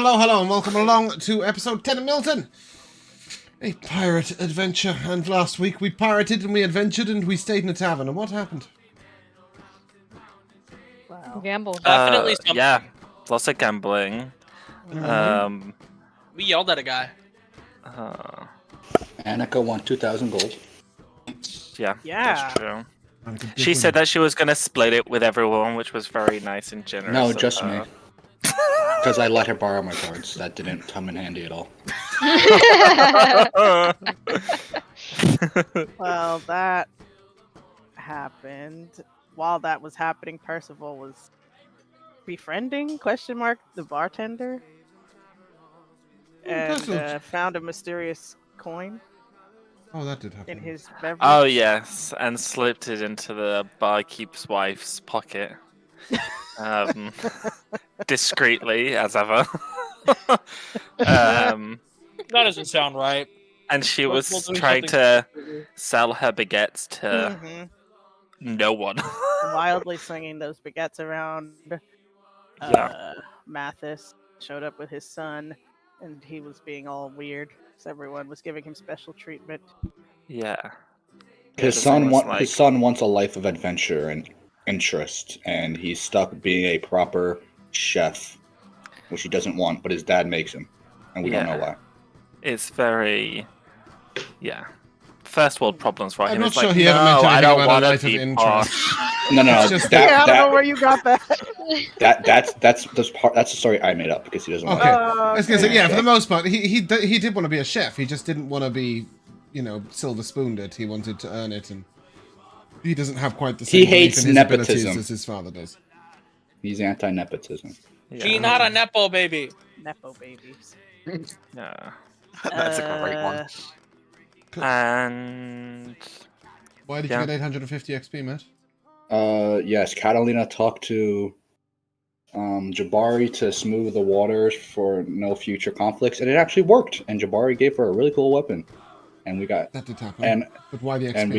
Hello, and welcome along to episode 10 of Miltern. A pirate adventure, and last week we pirated and we adventured and we stayed in a tavern, and what happened? Wow. Gamble. Definitely something. Yeah, lots of gambling. We yelled at a guy. Annika won 2,000 gold. Yeah, Yeah. that's true. She said that she was going to split it with everyone, which was very nice and generous. No, just me. Because I let her borrow my cards. That didn't come in handy at all. Well, that happened. While that was happening, Percival was befriending the bartender, and found a mysterious coin Oh, that did happen. in his beverage. Oh, yes, and slipped it into the barkeep's wife's pocket. Discreetly, as ever. That doesn't sound right. And she We'll was do trying something to sell her baguettes to no one. Wildly slinging those baguettes around. Yeah. Mathis showed up with his son, and he was being all weird. So everyone was giving him special treatment. Yeah. His son wants a life of adventure and interest, and he's stuck being a proper chef, which he doesn't want, but his dad makes him, and we don't know why. It's very, first world problems, right? I'm not It's sure like, he ever no, mentioned I anything don't about a want life to of be interest. posh. No, It's just I don't know where you got that. that's the story I made up because he doesn't want Okay. to. I was going to say, yeah, for the most part, he did want to be a chef. He just didn't want to be, silver spooned it. He wanted to earn it, and he doesn't have quite the same He belief hates in his abilities nepotism. as his father does. He's anti-nepotism. She not a nepo baby. Nepo babies. Yeah. That's a great one. And Why did you get 850 XP, Matt? Yes, Katalina talked to Jabari to smooth the waters for no future conflicts, and it actually worked. And Jabari gave her a really cool weapon, and we got That did happen. But why the XP? and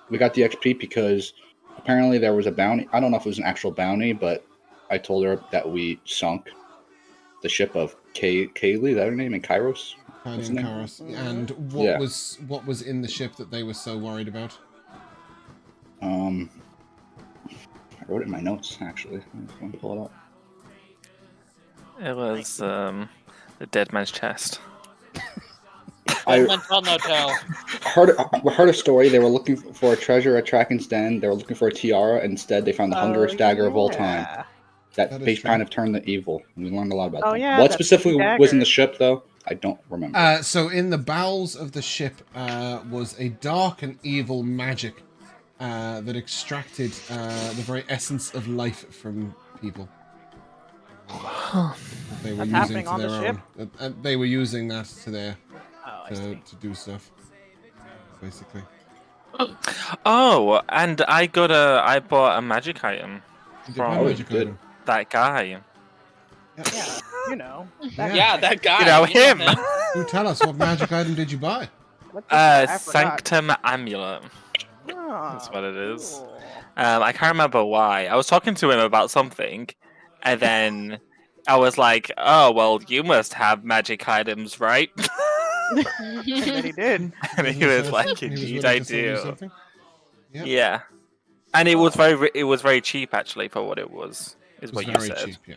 we got the XP because apparently there was a bounty. I don't know if it was an actual bounty, but I told her that we sunk the ship of Kaylee, is that her name, in Kairos? What's and Karos. And what was in the ship that they were so worried about? I wrote it in my notes actually. Let me pull it up. it was the dead man's chest. I No tell. heard a story. They were looking for a treasure at Kraken's Den. They were looking for a tiara. Instead, they found the hungerous dagger of all time. That is they true. kind of turned the evil. We learned a lot about Oh, them. yeah, What that specifically dagger. was in the ship, though? I don't remember. So in the bowels of the ship was a dark and evil magic that extracted the very essence of life from people. They were That's using happening to on their the own. They were using that to their I see. to do stuff, basically. Oh, and I bought a magic item You did buy a from magic item. that guy. Yeah, you know. Yeah, that guy. You know him. You tell us, what magic item did you buy? What the heck? I forgot. Sanctum Amulet. Oh, That's what it is. cool. I can't remember why. I was talking to him about something, and then I was like, "Oh, well, you must have magic items, right?" And then he did. And he was like, He was "Indeed, willing I to sell you do." something? Yeah. Yeah, and it was very cheap actually for what it was. Is It was what you very said. cheap, yeah.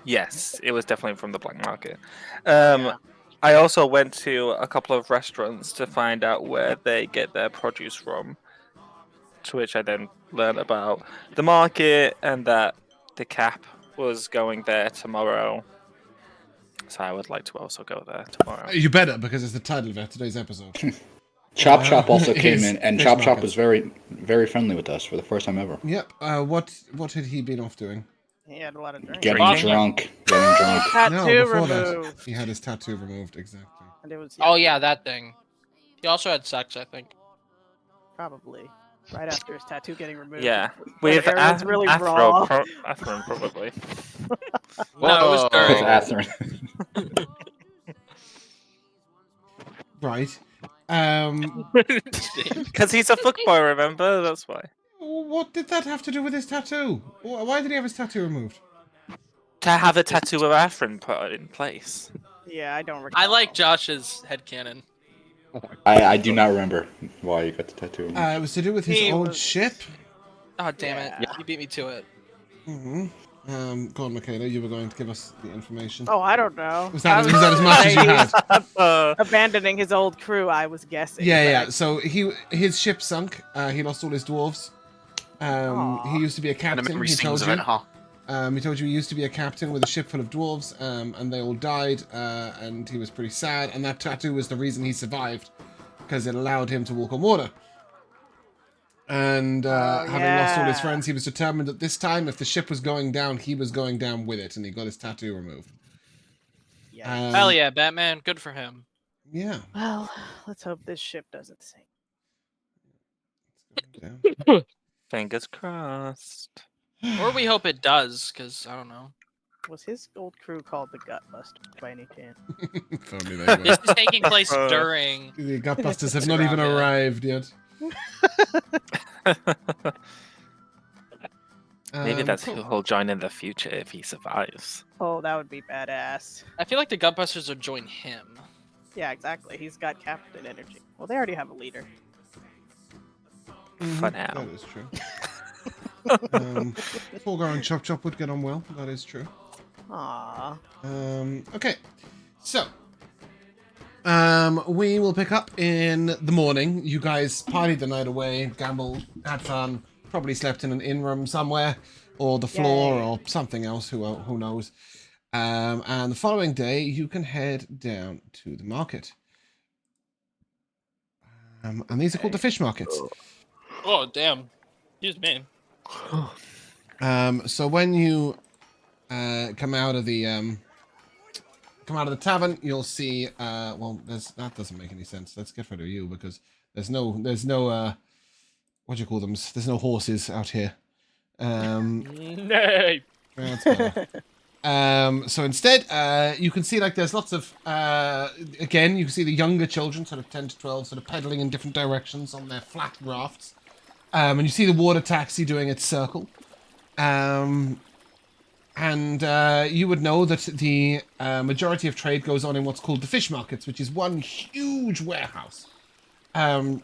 Yes, it was definitely from the black market. I also went to a couple of restaurants to find out where they get their produce from, to which I then learned about the market and that the cap was going there tomorrow. So I would like to also go there tomorrow. You better, because it's the title of today's episode. Chop Chop also came His in, and fish Chop Chop markets. was very, very friendly with us for the first time ever. Yep. What had he been off doing? He had a lot of drinks. Getting Drinking? drunk. Tattoo before removed. that, he had his tattoo removed. Exactly. And it was Oh yeah, that thing. He also had sex, I think. probably right after his tattoo getting removed. Yeah, When with the area's really raw. Athren probably. No, it was With during. Athren. Right. Because he's a fuckboy, remember? That's why. What did that have to do with his tattoo? Why did he have his tattoo removed? To have a tattoo of Athren put in place. Yeah, I don't recall. I like Josh's headcanon. I do not remember why you got the tattoo. It was to do with his He old was- ship. Oh, damn Yeah. it. You beat me to it. Mm-hmm. Go on, Mikayla. You were going to give us the information. Oh, I don't know. Was that as much as you had? Abandoning his old crew, I was guessing. Yeah. but So his ship sunk. He lost all his dwarves. Aw. He used to be a And the captain. memory He told stings of you. it, huh? He told you he used to be a captain with a ship full of dwarves, and they all died, and he was pretty sad. And that tattoo was the reason he survived, because it allowed him to walk on water. And having lost all his yeah. friends, he was determined that this time, if the ship was going down, he was going down with it, and he got his tattoo removed. Yeah. Hell yeah, Batman. Good for him. Yeah. Well, let's hope this ship doesn't sink. It's going down. Fingers crossed. Or we hope it does, because I don't know. Was his old crew called the Gutbusters by any chance? If only they were. This is taking place during. The Gutbusters have not Around even it. arrived yet. Maybe that's Cool. who he'll join in the future if he survives. Oh, that would be badass. I feel like the Gutbusters will join him. Yeah, exactly. He's got captain energy. Well, they already have a leader. For now. That is true. Fulgar and Chop Chop would get on well. That is true. Aww. Okay, so we will pick up in the morning. You guys partied the night away, gambled, had fun, probably slept in an inn room somewhere, or the floor, Yay. or something else. Who knows? And the following day, you can head down to the market. And these are called the Fishmarkets. Oh, damn. Excuse me. So when you come out of the tavern, you'll see. Well, that doesn't make any sense. Let's get rid of you because there's no what do you call them? There's no horses out here. Nay. That's better. So instead, you can see like there's lots of again, you can see the younger children, sort of 10 to 12, sort of pedaling in different directions on their flat rafts. And you see the water taxi doing its circle. And you would know that the majority of trade goes on in what's called the Fishmarkets, which is one huge warehouse. From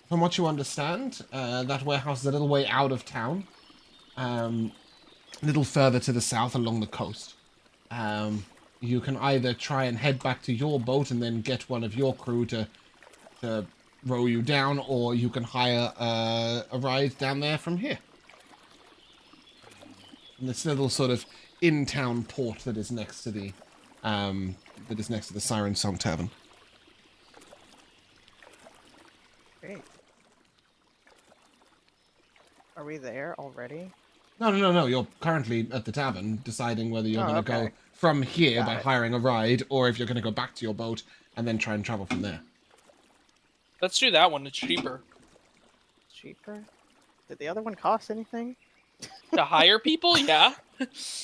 what you understand, that warehouse is a little way out of town. A little further to the south along the coast. You can either try and head back to your boat and then get one of your crew to row you down, or you can hire a ride down there from here. And this little sort of in-town port that is next to the Siren Song Tavern. Great. Are we there already? No. You're currently at the tavern deciding whether you're Oh, going to okay. go from here Got by it. hiring a ride, or if you're going to go back to your boat and then try and travel from there. Let's do that one. It's cheaper. Cheaper? Did the other one cost anything? To hire people? Yeah.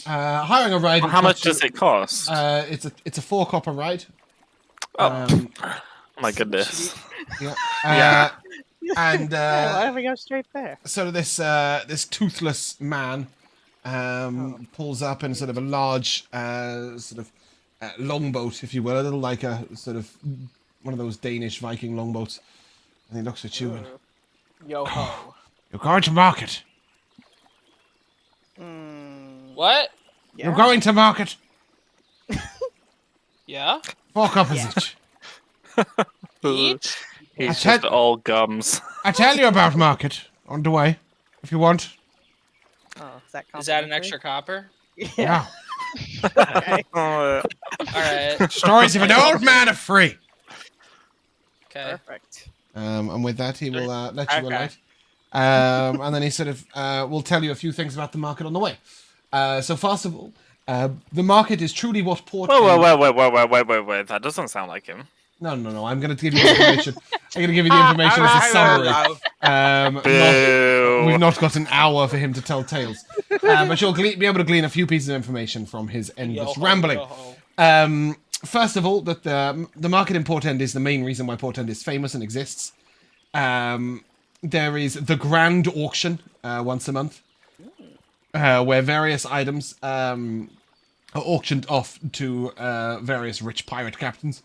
Hiring a ride. Well, how much does it cost? It's a 4 copper ride. Oh my goodness. Yeah. Yeah. And Why don't we go straight there? so this toothless man pulls up in sort of a large longboat, if you will, a little like a sort of one of those Danish Viking longboats, and he looks at you and Yo ho. you're going to market. What? Yeah. You're going to market. Yeah? 4 coppers each. Each? He's I just said- all gums. I tell you about market on the way, if you want. Oh, is that Is that an complimentary? extra copper? Yeah. Yeah. Okay. Alright. Stories of an old man are free. Okay. Perfect. And with that, he will let you Okay. alight. And then he sort of will tell you a few things about the market on the way. So first of all, the market is truly what port. Wait. That doesn't sound like him. No. I'm going to give you the information. I'm going to give you the information as a summary. We've not got an hour for him to tell tales, but you'll be able to glean a few pieces of information from his endless rambling. First of all, that the market in Portend is the main reason why Portend is famous and exists. There is the grand auction once a month, where various items auctioned off to various rich pirate captains.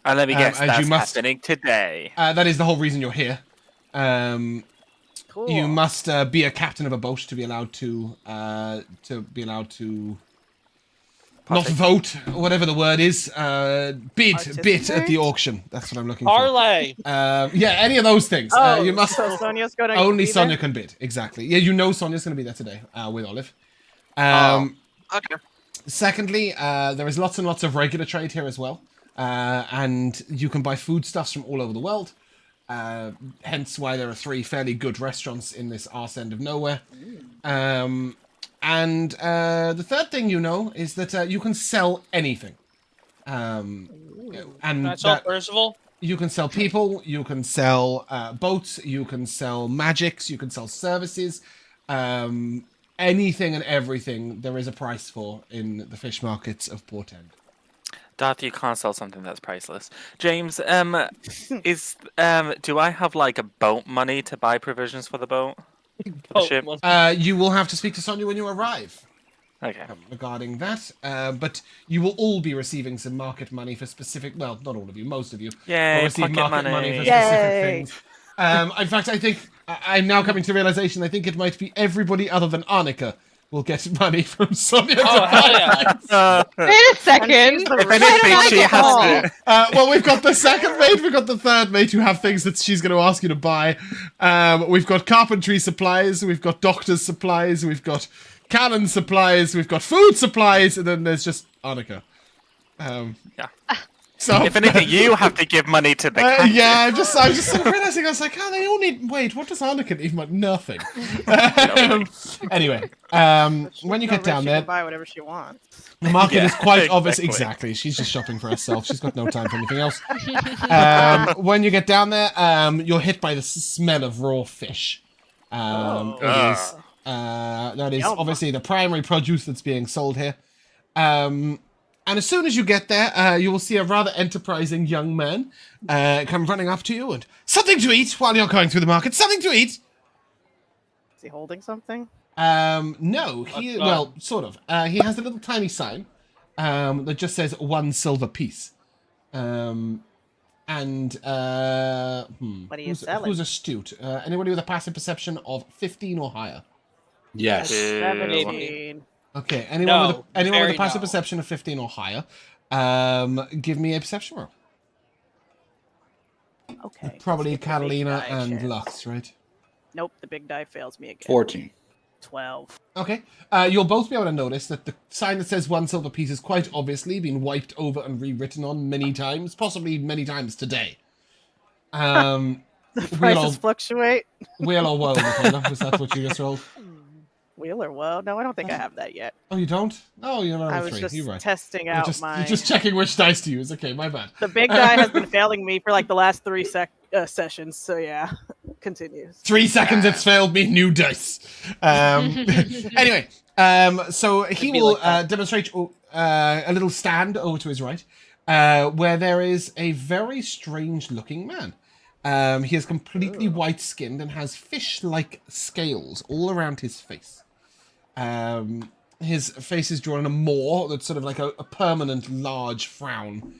And let me guess, as that's you must- happening today. That is the whole reason you're here. Cool. You must be a captain of a boat to be allowed to not Partake. vote, or whatever the word is. Bid at the Participate? auction. That's what I'm looking for. Parlay. Yeah, any of those things. Oh, You must. so Sonia's going to Only be Sonia there? can bid. Exactly. Yeah, you know Sonia's going to be there today with Olive. Okay. Secondly, there is lots and lots of regular trade here as well. And you can buy foodstuffs from all over the world. Hence why there are 3 fairly good restaurants in this arse end of nowhere. And the third thing you know is that you can sell anything. And That's all that, Percival. you can sell people, you can sell boats, you can sell magics, you can sell services. Anything and everything there is a price for in the fish markets of Port End. Darth, you can't sell something that's priceless. James, do I have like a boat money to buy provisions for the boat? Oh, ship. well, You will have to speak to Sonia when you arrive Okay. regarding that. But you will all be receiving some market money for specific. Well, not all of you, most of you Yay, will receive pocket market money for money. specific Yay. things. In fact, I think I'm now coming to realization. I think it might be everybody other than Annika will get money from Sonia. oh hell yeah! Wait a second. If anything, she has to. Well, we've got the second mate, we've got the third mate who have things that she's going to ask you to buy. We've got carpentry supplies, we've got doctor's supplies, we've got cannon supplies, we've got food supplies, and then there's just Annika. Yeah. So If anything, you have to give money to the captain. yeah, I was just sort of realizing, I was like, oh, they all need. Wait, what does Annika need? Nothing. Anyway, when you get down She there, can buy whatever she wants. the market is quite obvious. exactly. Exactly. She's just shopping for herself. She's got no time for anything else. When you get down there, you're hit by the smell of raw fish. That is Yum. obviously the primary produce that's being sold here. And as soon as you get there, you will see a rather enterprising young man come running up to you and something to eat while you're going through the market. Something to eat. Is he holding something? No, he well, sort of. He has a little tiny sign that just says 1 silver piece. What are you selling? Who's astute? Anybody with a passive perception of 15 or higher? Yes. 17. Okay, anyone with a very passive no. perception of 15 or higher, give me a perception roll. Okay. Probably let's get the big Katalina die and chance. Lux, right? Nope, the big die fails me again. 14. 12. Okay. You'll both be able to notice that the sign that says 1 silver piece has quite obviously been wiped over and rewritten on many times, possibly many times today. Wheel Prices fluctuate. or woe, Mikayla? Was that what you just rolled? Wheel or woe? No, I don't think I have that yet. Oh, you don't? Oh, you're I on was 3. just You're right. testing You're out just, my... you're just checking which dice to use. Okay, my bad. The big die has been failing me for like the last 3 sessions, so yeah. Continues. 3 seconds, it's failed me. New dice. Anyway, so he be will like that. demonstrate a little stand over to his right, where there is a very strange-looking man. He is completely white-skinned and has fish-like scales all around his face. His face is drawn in a maw that's sort of like a permanent large frown.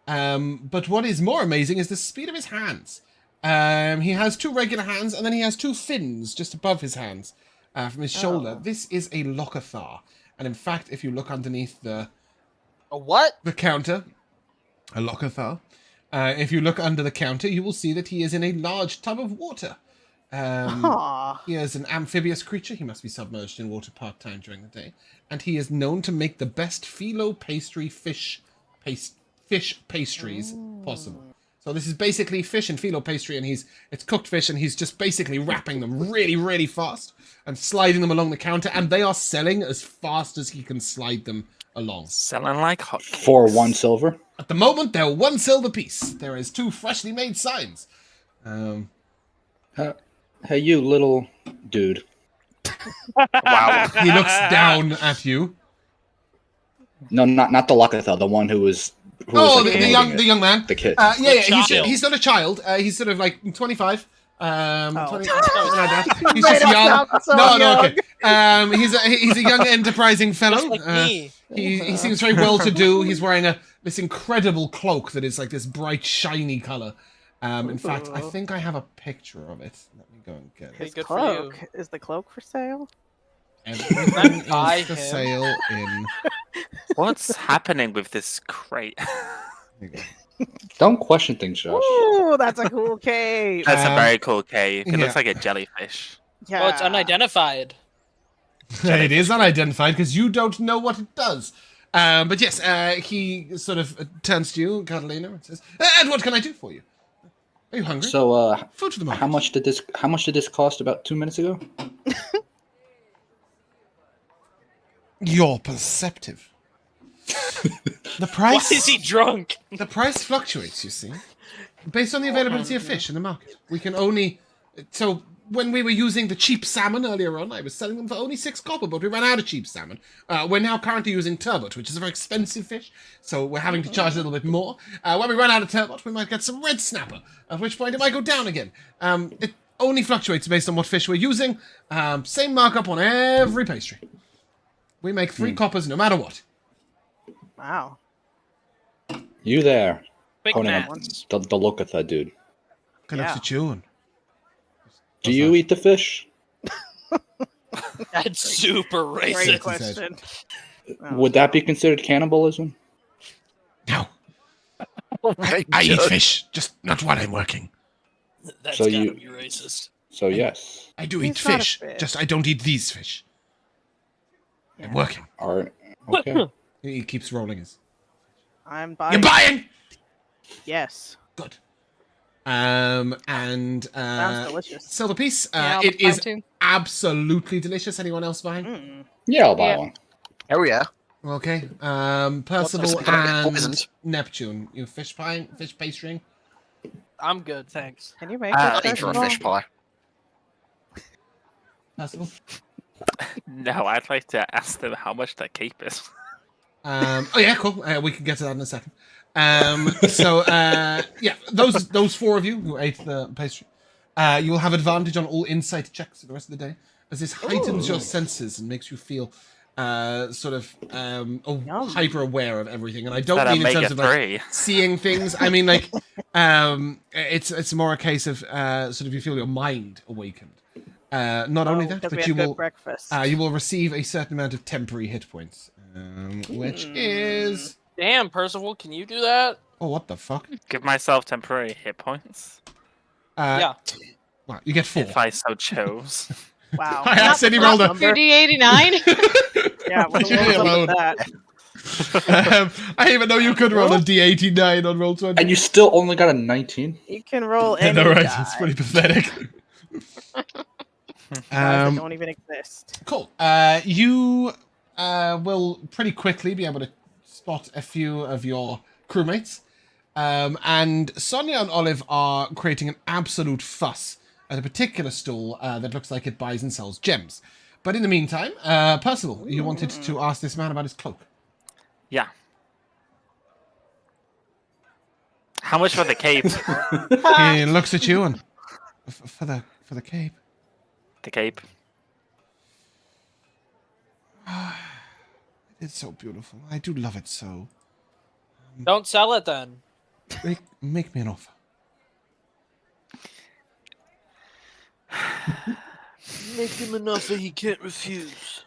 But what is more amazing is the speed of his hands. He has 2 regular hands, and then he has 2 fins just above his hands from his shoulder. This is a Locathar. And in fact, if you look underneath the A what? counter, a Locathar, if you look under the counter, you will see that he is in a large tub of water. Aww. He is an amphibious creature. He must be submerged in water part-time during the day. And he is known to make the best phyllo pastry fish pastries possible. So this is basically fish and phyllo pastry, and it's cooked fish, and he's just basically wrapping them really, really fast and sliding them along the counter, and they are selling as fast as he can slide them along. Selling like hot. For 1 silver. At the moment, they're 1 silver piece. There is 2 freshly made signs. Hey, you little dude. Wow. He looks down at you. No, not the Locathar, the one who was. Who Oh, was, like, the handling young it. man. The kid. Yeah, child. he's not a child. He's sort of like 25. 20, something like that. He's Made just him young. sound so No, young. okay. He's a young enterprising fellow. Just like me. He seems very well-to-do. He's wearing this incredible cloak that is like this bright, shiny color. In fact, I think I have a picture of it. Let me go and get Hey, it. good for you. Cloak. Is the cloak for sale? Everything Buy is for him. sale in... What's happening with this crate? Here you go. Don't question things, Josh. Ooh, that's a cool cape. That's a Um, very cool cave. It yeah. looks like a jellyfish. Yeah. Well, it's unidentified. It is unidentified because you don't know what it does. But yes, he sort of turns to you, Katalina, and says, "And what can I do for you? Are you hungry? So, Food to the market." how much did this cost about 2 minutes ago? You're perceptive. The Why price. is he drunk? The price fluctuates, you see, based on the availability of fish in the market. We can only... So, when we were using the cheap salmon earlier on, I was selling them for only 6 copper, but we ran out of cheap salmon. We're now currently using turbot, which is a very expensive fish, so we're having to charge a little bit more. When we run out of turbot, we might get some red snapper, at which point it might go down again. It only fluctuates based on what fish we're using. Same markup on every pastry. We make 3 coppers no matter what. Wow. You there? Big Conan, mats. the look at that dude. Can I sit you and... Do you eat the fish? That's super Great racist. question. Oh, Would that be considered cannibalism? No. Oh I eat fish, just not while I'm working. That's So gotta you- be racist. So yes. I do He's eat not a fish, fish. just I don't eat these fish. I'm working. Okay. He keeps rolling his... I'm You're buying. buying! Yes. Good. And Sounds delicious. silver piece. Yeah, It is too. absolutely delicious. Anyone else buying? Mm. Yeah, I'll buy Yeah. one. Oh yeah. Okay. Percival What's the and poisoned? Neptune. You fish pastrying? I'm good, thanks. Can you make I'll it? eat for a Percival? fish pie. Percival? No, I'd like to ask them how much their cape is. Oh yeah, cool. We can get to that in a second. Yeah, those 4 of you who ate the pastry, you will have advantage on all insight checks for the rest of the day, as this heightens your senses and makes you feel hyper aware of everything. And I don't That'll mean in make terms it of like 3. seeing things. I mean like it's more a case of sort of you feel your mind awakened. Not only that, Because we but had you good will breakfast. you will receive a certain amount of temporary hit points, which is Damn, Percival, can you do that? oh what the fuck? Give myself temporary hit points. Yeah. Well, you get 4. If I so chose. Wow. I accidentally rolled a. Your D89? Yeah, what Leave me was up alone. with that? I didn't even know you could roll a d89 on Roll20. And you still only got a 19? You can roll I any know, right? die. It's pretty pathetic. Dice that don't even exist. Cool. You will pretty quickly be able to spot a few of your crewmates. And Sonia and Olive are creating an absolute fuss at a particular stall that looks like it buys and sells gems. But in the meantime, Percival, you wanted to ask this man about his cloak. Yeah. How much for the cape? He looks at you and for the cape. The cape. It's so beautiful. I do love it so. Don't sell it then. Make me an offer. Make him an offer he can't refuse.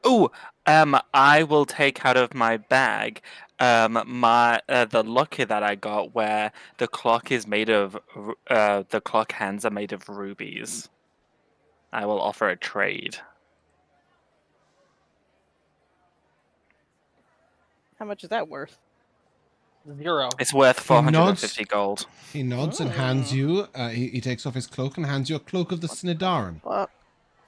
Oh, I will take out of my bag the lucky that I got where the clock is made of the clock hands are made of rubies. I will offer a trade. How much is that worth? 0. It's worth 450 gold. He nods and hands you. He takes off his cloak and hands you a cloak of the Sinidaran. What?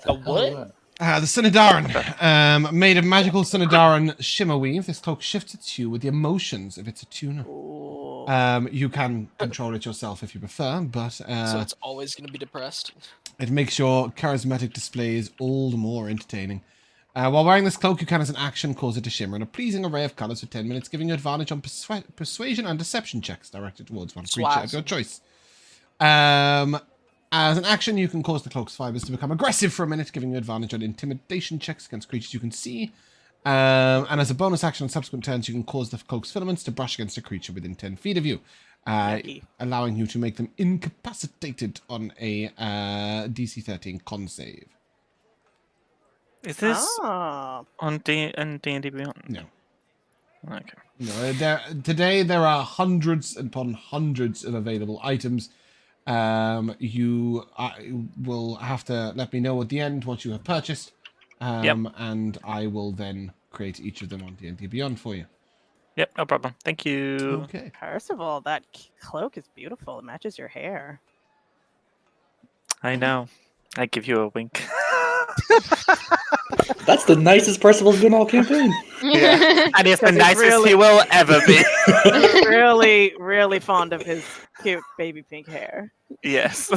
A what? The Sinidaran, made of magical Sinidaran shimmer weave. This cloak shifts its hue with the emotions of its attuner. Ooh. You can control it yourself if you prefer, but So it's always going to be depressed. it makes your charismatic displays all the more entertaining. While wearing this cloak, you can, as an action, cause it to shimmer in a pleasing array of colors for 10 minutes, giving you advantage on persuasion and deception checks directed towards one creature of your choice. As an action, you can cause the cloak's fibers to become aggressive for a minute, giving you advantage on intimidation checks against creatures you can see. And as a bonus action on subsequent turns, you can cause the cloak's filaments to brush against a creature within 10 feet of you, allowing you to make them incapacitated on a DC 13 con save. Is this Oh. on D&D Beyond? No. Okay. No, today there are hundreds upon hundreds of available items. You will have to let me know at the end what you have purchased. And I will then create each of them on D&D Beyond for you. Yep, no problem. Thank you. Okay. Percival, that cloak is beautiful. It matches your hair. I know. I give you a wink. That's the nicest Percival's been all campaign. Yeah, and it's the Because he's nicest really- he will ever be. Really, really fond of his cute baby pink hair. Yes.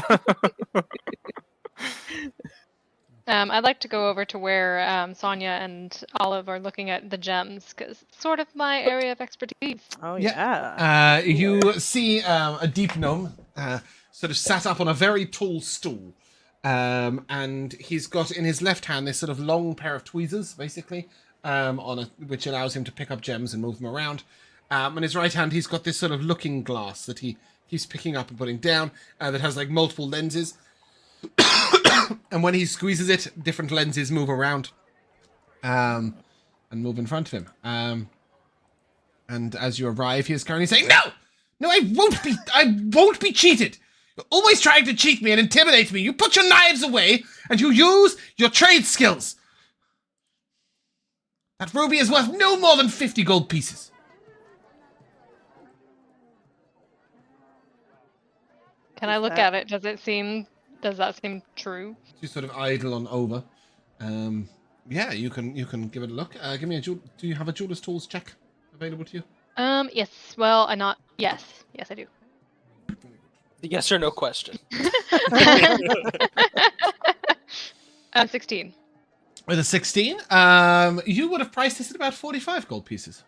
I'd like to go over to where Sonia and Olive are looking at the gems, because it's sort of my area of expertise. Oh, Yeah. yeah. You see a deep gnome sort of sat up on a very tall stool. And he's got in his left hand this sort of long pair of tweezers, basically, which allows him to pick up gems and move them around. In his right hand, he's got this sort of looking glass that he keeps picking up and putting down that has like multiple lenses. And when he squeezes it, different lenses move around and move in front of him. And as you arrive, he is currently saying, "No! No, I won't be cheated! You're always trying to cheat me and intimidate me. You put your knives away and you use your trade skills. That ruby is worth no more than 50 gold pieces." Can I look at it? Does that seem true? You sort of idle on over. Yeah, you can give it a look. Give me do you have a jeweler's tools check available to you? Yes. Well, yes, I do. Yes or no question. 16. With a 16, you would have priced this at about 45 gold pieces.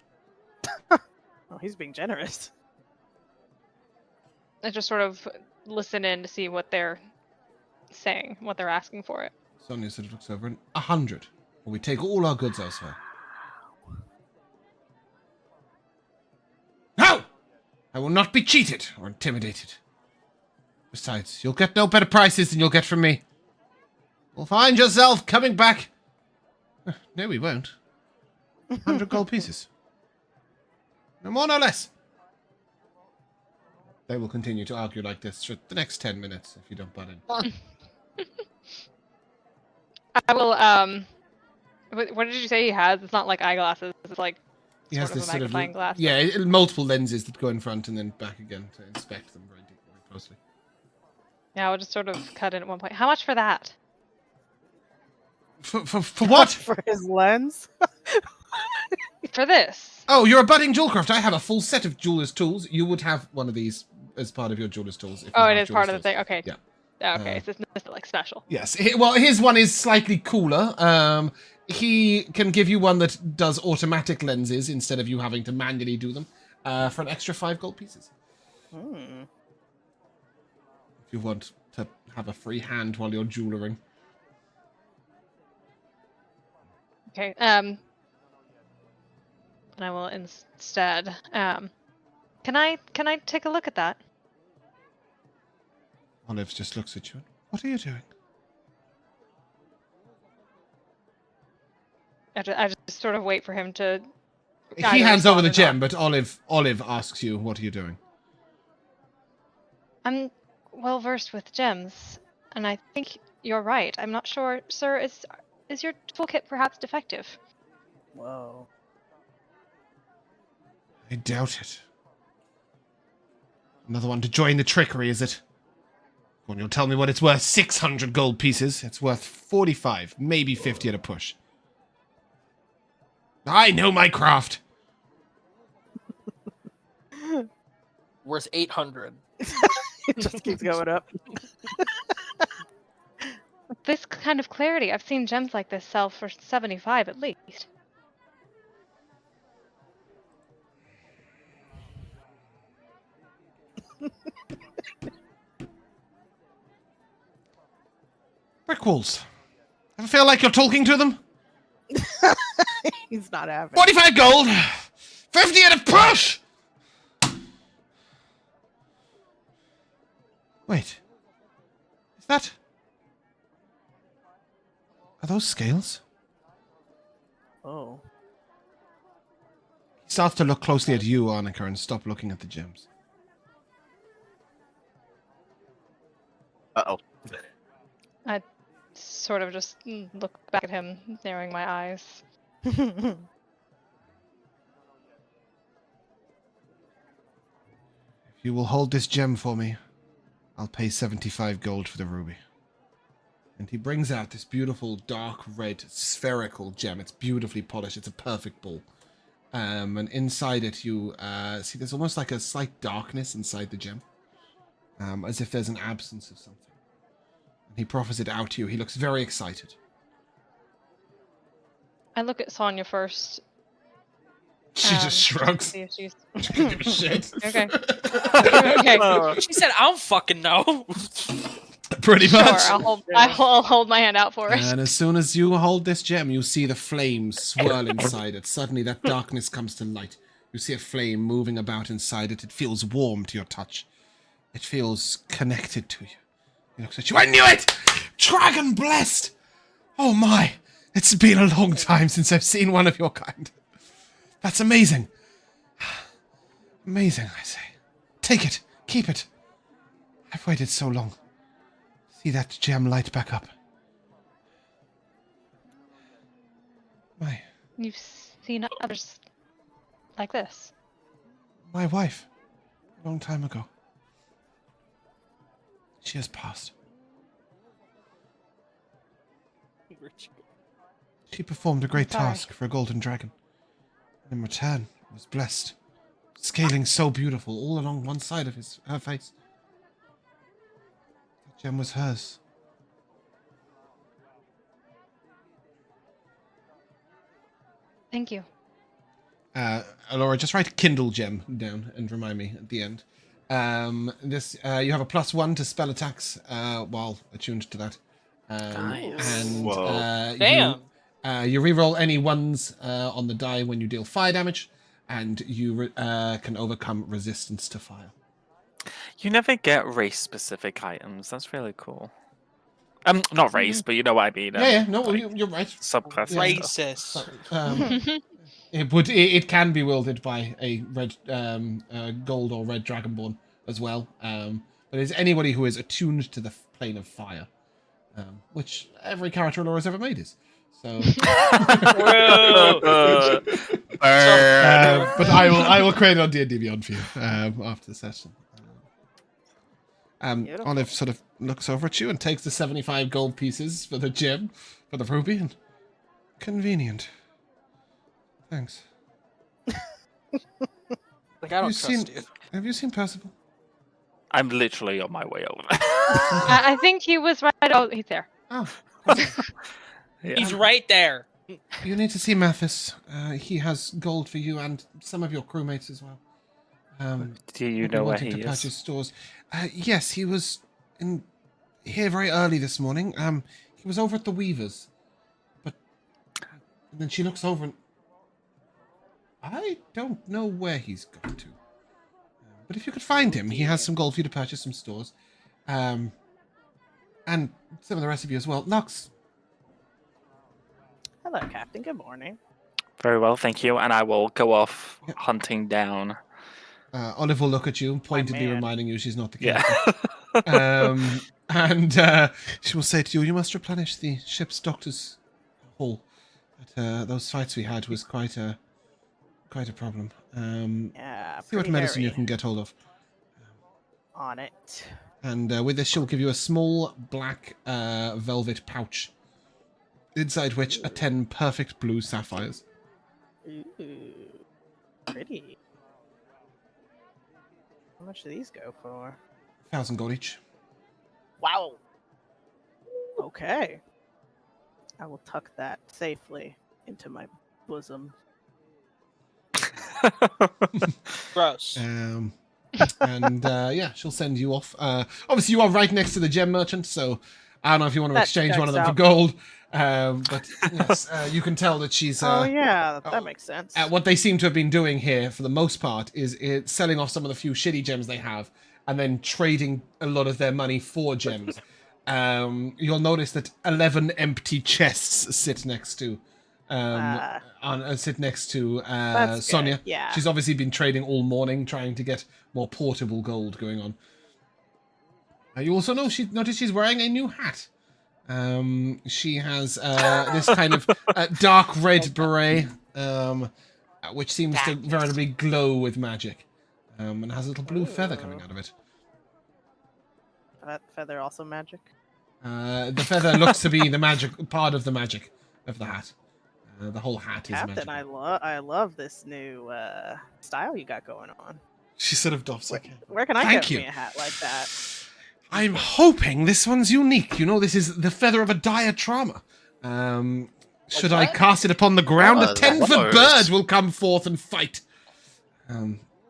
Oh, he's being generous. I just sort of listen in to see what they're saying, what they're asking for it. Sonia sort of looks over and 100. Or we take all our goods elsewhere. No! I will not be cheated or intimidated. Besides, you'll get no better prices than you'll get from me. You'll find yourself coming back. No, we won't. 100 gold pieces. No more, no less. They will continue to argue like this for the next 10 minutes if you don't butt in. I will, what did you say he has? It's not like eyeglasses, it's like He has sort of this a sort of magnifying glass. yeah, multiple lenses that go in front and then back again to inspect them very deeply, very closely. Yeah, I'll just sort of cut in at one point. How much for that? For what? For his lens? For this? Oh, you're a budding jewelcraft. I have a full set of jeweler's tools. You would have one of these as part of your jeweler's tools. If you Oh, have it is part of the jeweler's thing. Okay. Yeah. Oh, okay, so it's not like special. Yes. Well, his one is slightly cooler. He can give you one that does automatic lenses instead of you having to manually do them for an extra 5 gold pieces. Hmm. If you want to have a free hand while you're jewelering. Okay. And I will instead. Can I take a look at that? Olive just looks at you. What are you doing? I just sort of wait for him to. He either hands over the respond or gem, but Olive asks you, "What are you doing?" I'm well versed with gems, and I think you're right. I'm not sure, sir. Is your toolkit perhaps defective? Whoa. I doubt it. Another one to join the trickery, is it? When you'll tell me what it's worth, 600 gold pieces. It's worth 45, maybe 50 at a push. I know my craft. Worth 800. It just keeps going up. With this kind of clarity, I've seen gems like this sell for 75 at least. equals. Ever feel like you're talking to them? He's not having. 45 gold. 50 at a push. Wait. Is that? Are those scales? Oh. He starts to look closely at you, Annika, and stop looking at the gems. Uh-oh. I sort of just look back at him, narrowing my eyes. If you will hold this gem for me, I'll pay 75 gold for the ruby. And he brings out this beautiful dark red spherical gem. It's beautifully polished. It's a perfect ball. And inside it you see there's almost like a slight darkness inside the gem. As if there's an absence of something. And he proffers it out to you. He looks very excited. I look at Sonya first. She just shrugs. See if she's... She doesn't give a shit. Okay. Okay. She said, I don't fucking know. Pretty Sure, much. I'll hold my hand out for it. And as soon as you hold this gem, you see the flame swirl inside it. Suddenly that darkness comes to light. You see a flame moving about inside it. It feels warm to your touch. It feels connected to you. He looks at you. I knew it! Dragon blessed! Oh my! It's been a long time since I've seen one of your kind. That's amazing. Amazing, I say. Take it. Keep it. I've waited so long. See that gem light back up. My You've seen others like this. wife. A long time ago. She has passed. She performed a great Sorry. task for a golden dragon. And in return, was blessed. Scaling so beautiful all along one side of her face. The gem was hers. Thank you. Elora, just write Kindle gem down and remind me at the end. You have a +1 to spell attacks while attuned to that. Nice. And Damn. you reroll any ones on the die when you deal fire damage, and you can overcome resistance to fire. You never get race-specific items. That's really cool. Not race, but you know what I mean. No, like, you're right. subclass. Yeah. Racist. It can be wielded by a red, gold or red dragonborn as well. But it's anybody who is attuned to the plane of fire, which every character Elora has ever made is. So, but I will create it on D&D Beyond for you after the session. Beautiful. Olive sort of looks over at you and takes the 75 gold pieces for the gem, for the ruby, and convenient. Thanks. Like, I don't trust you. Have you seen Percival? I'm literally on my way over. I think he was right. Oh, he's there. Oh. Yeah. He's right there. You need to see Mathis. He has gold for you and some of your crewmates as well. Do you know where wanting he to purchase is? stores. Yes, he was in here very early this morning. He was over at the Weavers. But and then she looks over and I don't know where he's gone to. But if you could find him, he has some gold for you to purchase some stores. And some of the rest of you as well. Lux. Hello, Captain. Good morning. Very well, thank you. And I will go off hunting down. Olive will look at you, pointedly man. reminding you she's not the Yeah. captain. And she will say to you, you must replenish the ship's doctor's hall. Those fights we had was quite a problem. Yeah, See what pretty medicine you hairy. can get hold of. On it. And with this, she'll give you a small black velvet pouch, inside which are 10 perfect blue sapphires. Ooh, pretty. How much do these go for? 1,000 gold each. Wow. Okay. I will tuck that safely into my bosom. Gross. And yeah, she'll send you off. Obviously, you are right next to the gem merchant, so I don't know if you want to That exchange one of them checks for out. gold, but yes, you can tell that she's. Oh yeah, that makes sense. What they seem to have been doing here, for the most part, is selling off some of the few shitty gems they have, and then trading a lot of their money for gems. You'll notice that 11 empty chests sit next to. Sit next to Sonia. Good, yeah. She's obviously been trading all morning, trying to get more portable gold going on. You also notice she's wearing a new hat. She has this kind of dark red beret, which seems to veritably glow with magic, and has a little blue feather coming out of it. That feather also magic? The feather looks to be the magic part of the magic of the hat. The whole hat is Captain, magical. I love this new style you got going on. She sort of doffs like, Where can I Thank get you. me a hat like that? I'm hoping this one's unique. You know, this is the feather of a dire trauma. Should I cast it upon the ground, a 10-foot bird will come forth and fight.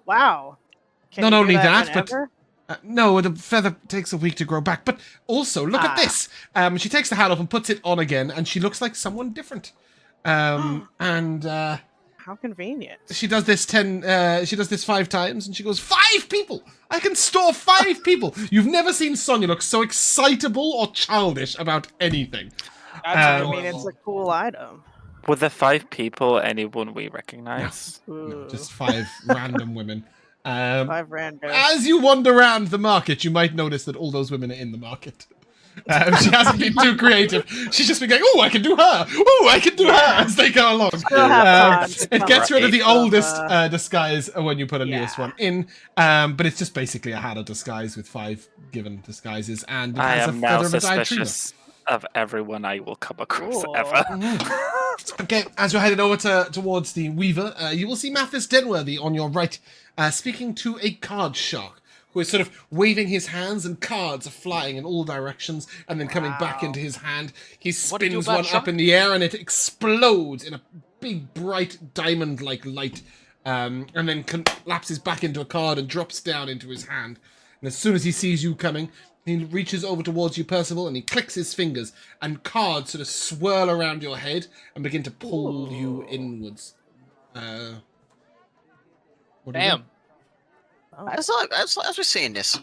Wow. Can Not you do only that, whenever? but no, the feather takes a week to grow back. But also, look at this. She takes the hat off and puts it on again, and she looks like someone different. How convenient. She does this 5 times, and she goes, 5 people! I can store 5 people! You've never seen Sonia look so excitable or childish about anything. I mean, it's a cool item. Were the 5 people anyone we recognize? No, just 5 random women. 5 random. As you wander around the market, you might notice that all those women are in the market. She hasn't been too creative. She's just been going, oh, I can do her. Oh, I can do her as they go along. It gets rid of the oldest disguise when you put a newest one in. But it's just basically a hat of disguise with 5 given disguises. And it has I a am now feather of a dyed tree. suspicious of everyone I will come across Cool. ever. Okay, as you're headed over towards the Weaver, you will see Mathis Denworthy on your right, speaking to a card shark, who is sort of waving his hands, and cards are flying in all directions and then coming back into his hand. He spins one up in the air and it explodes in a big, bright, diamond-like light, and then collapses back into a card and drops down into his hand. And as soon as he sees you coming, he reaches over towards you, Percival, and he clicks his fingers, and cards sort of swirl around your head and begin to pull you inwards. Damn. As we're seeing this,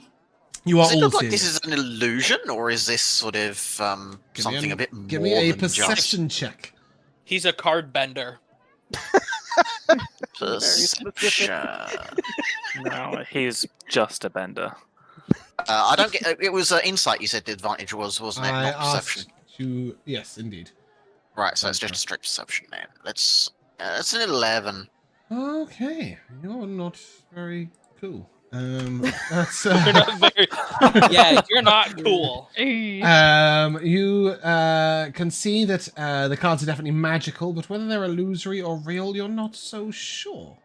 You are does it all look like seeing this is an illusion, or is this sort of something a bit more Give me a than just perception check. He's a card bender. perception? No, he's just a bender. I don't get. It was insight. You said the advantage was, wasn't it? I Not perception. asked you... Yes, indeed. Right. So it's just a straight perception, man. That's an 11. Okay, you're not very cool. That's You're not very. Yeah, you're not cool. you can see that the cards are definitely magical, but whether they're illusory or real, you're not so sure.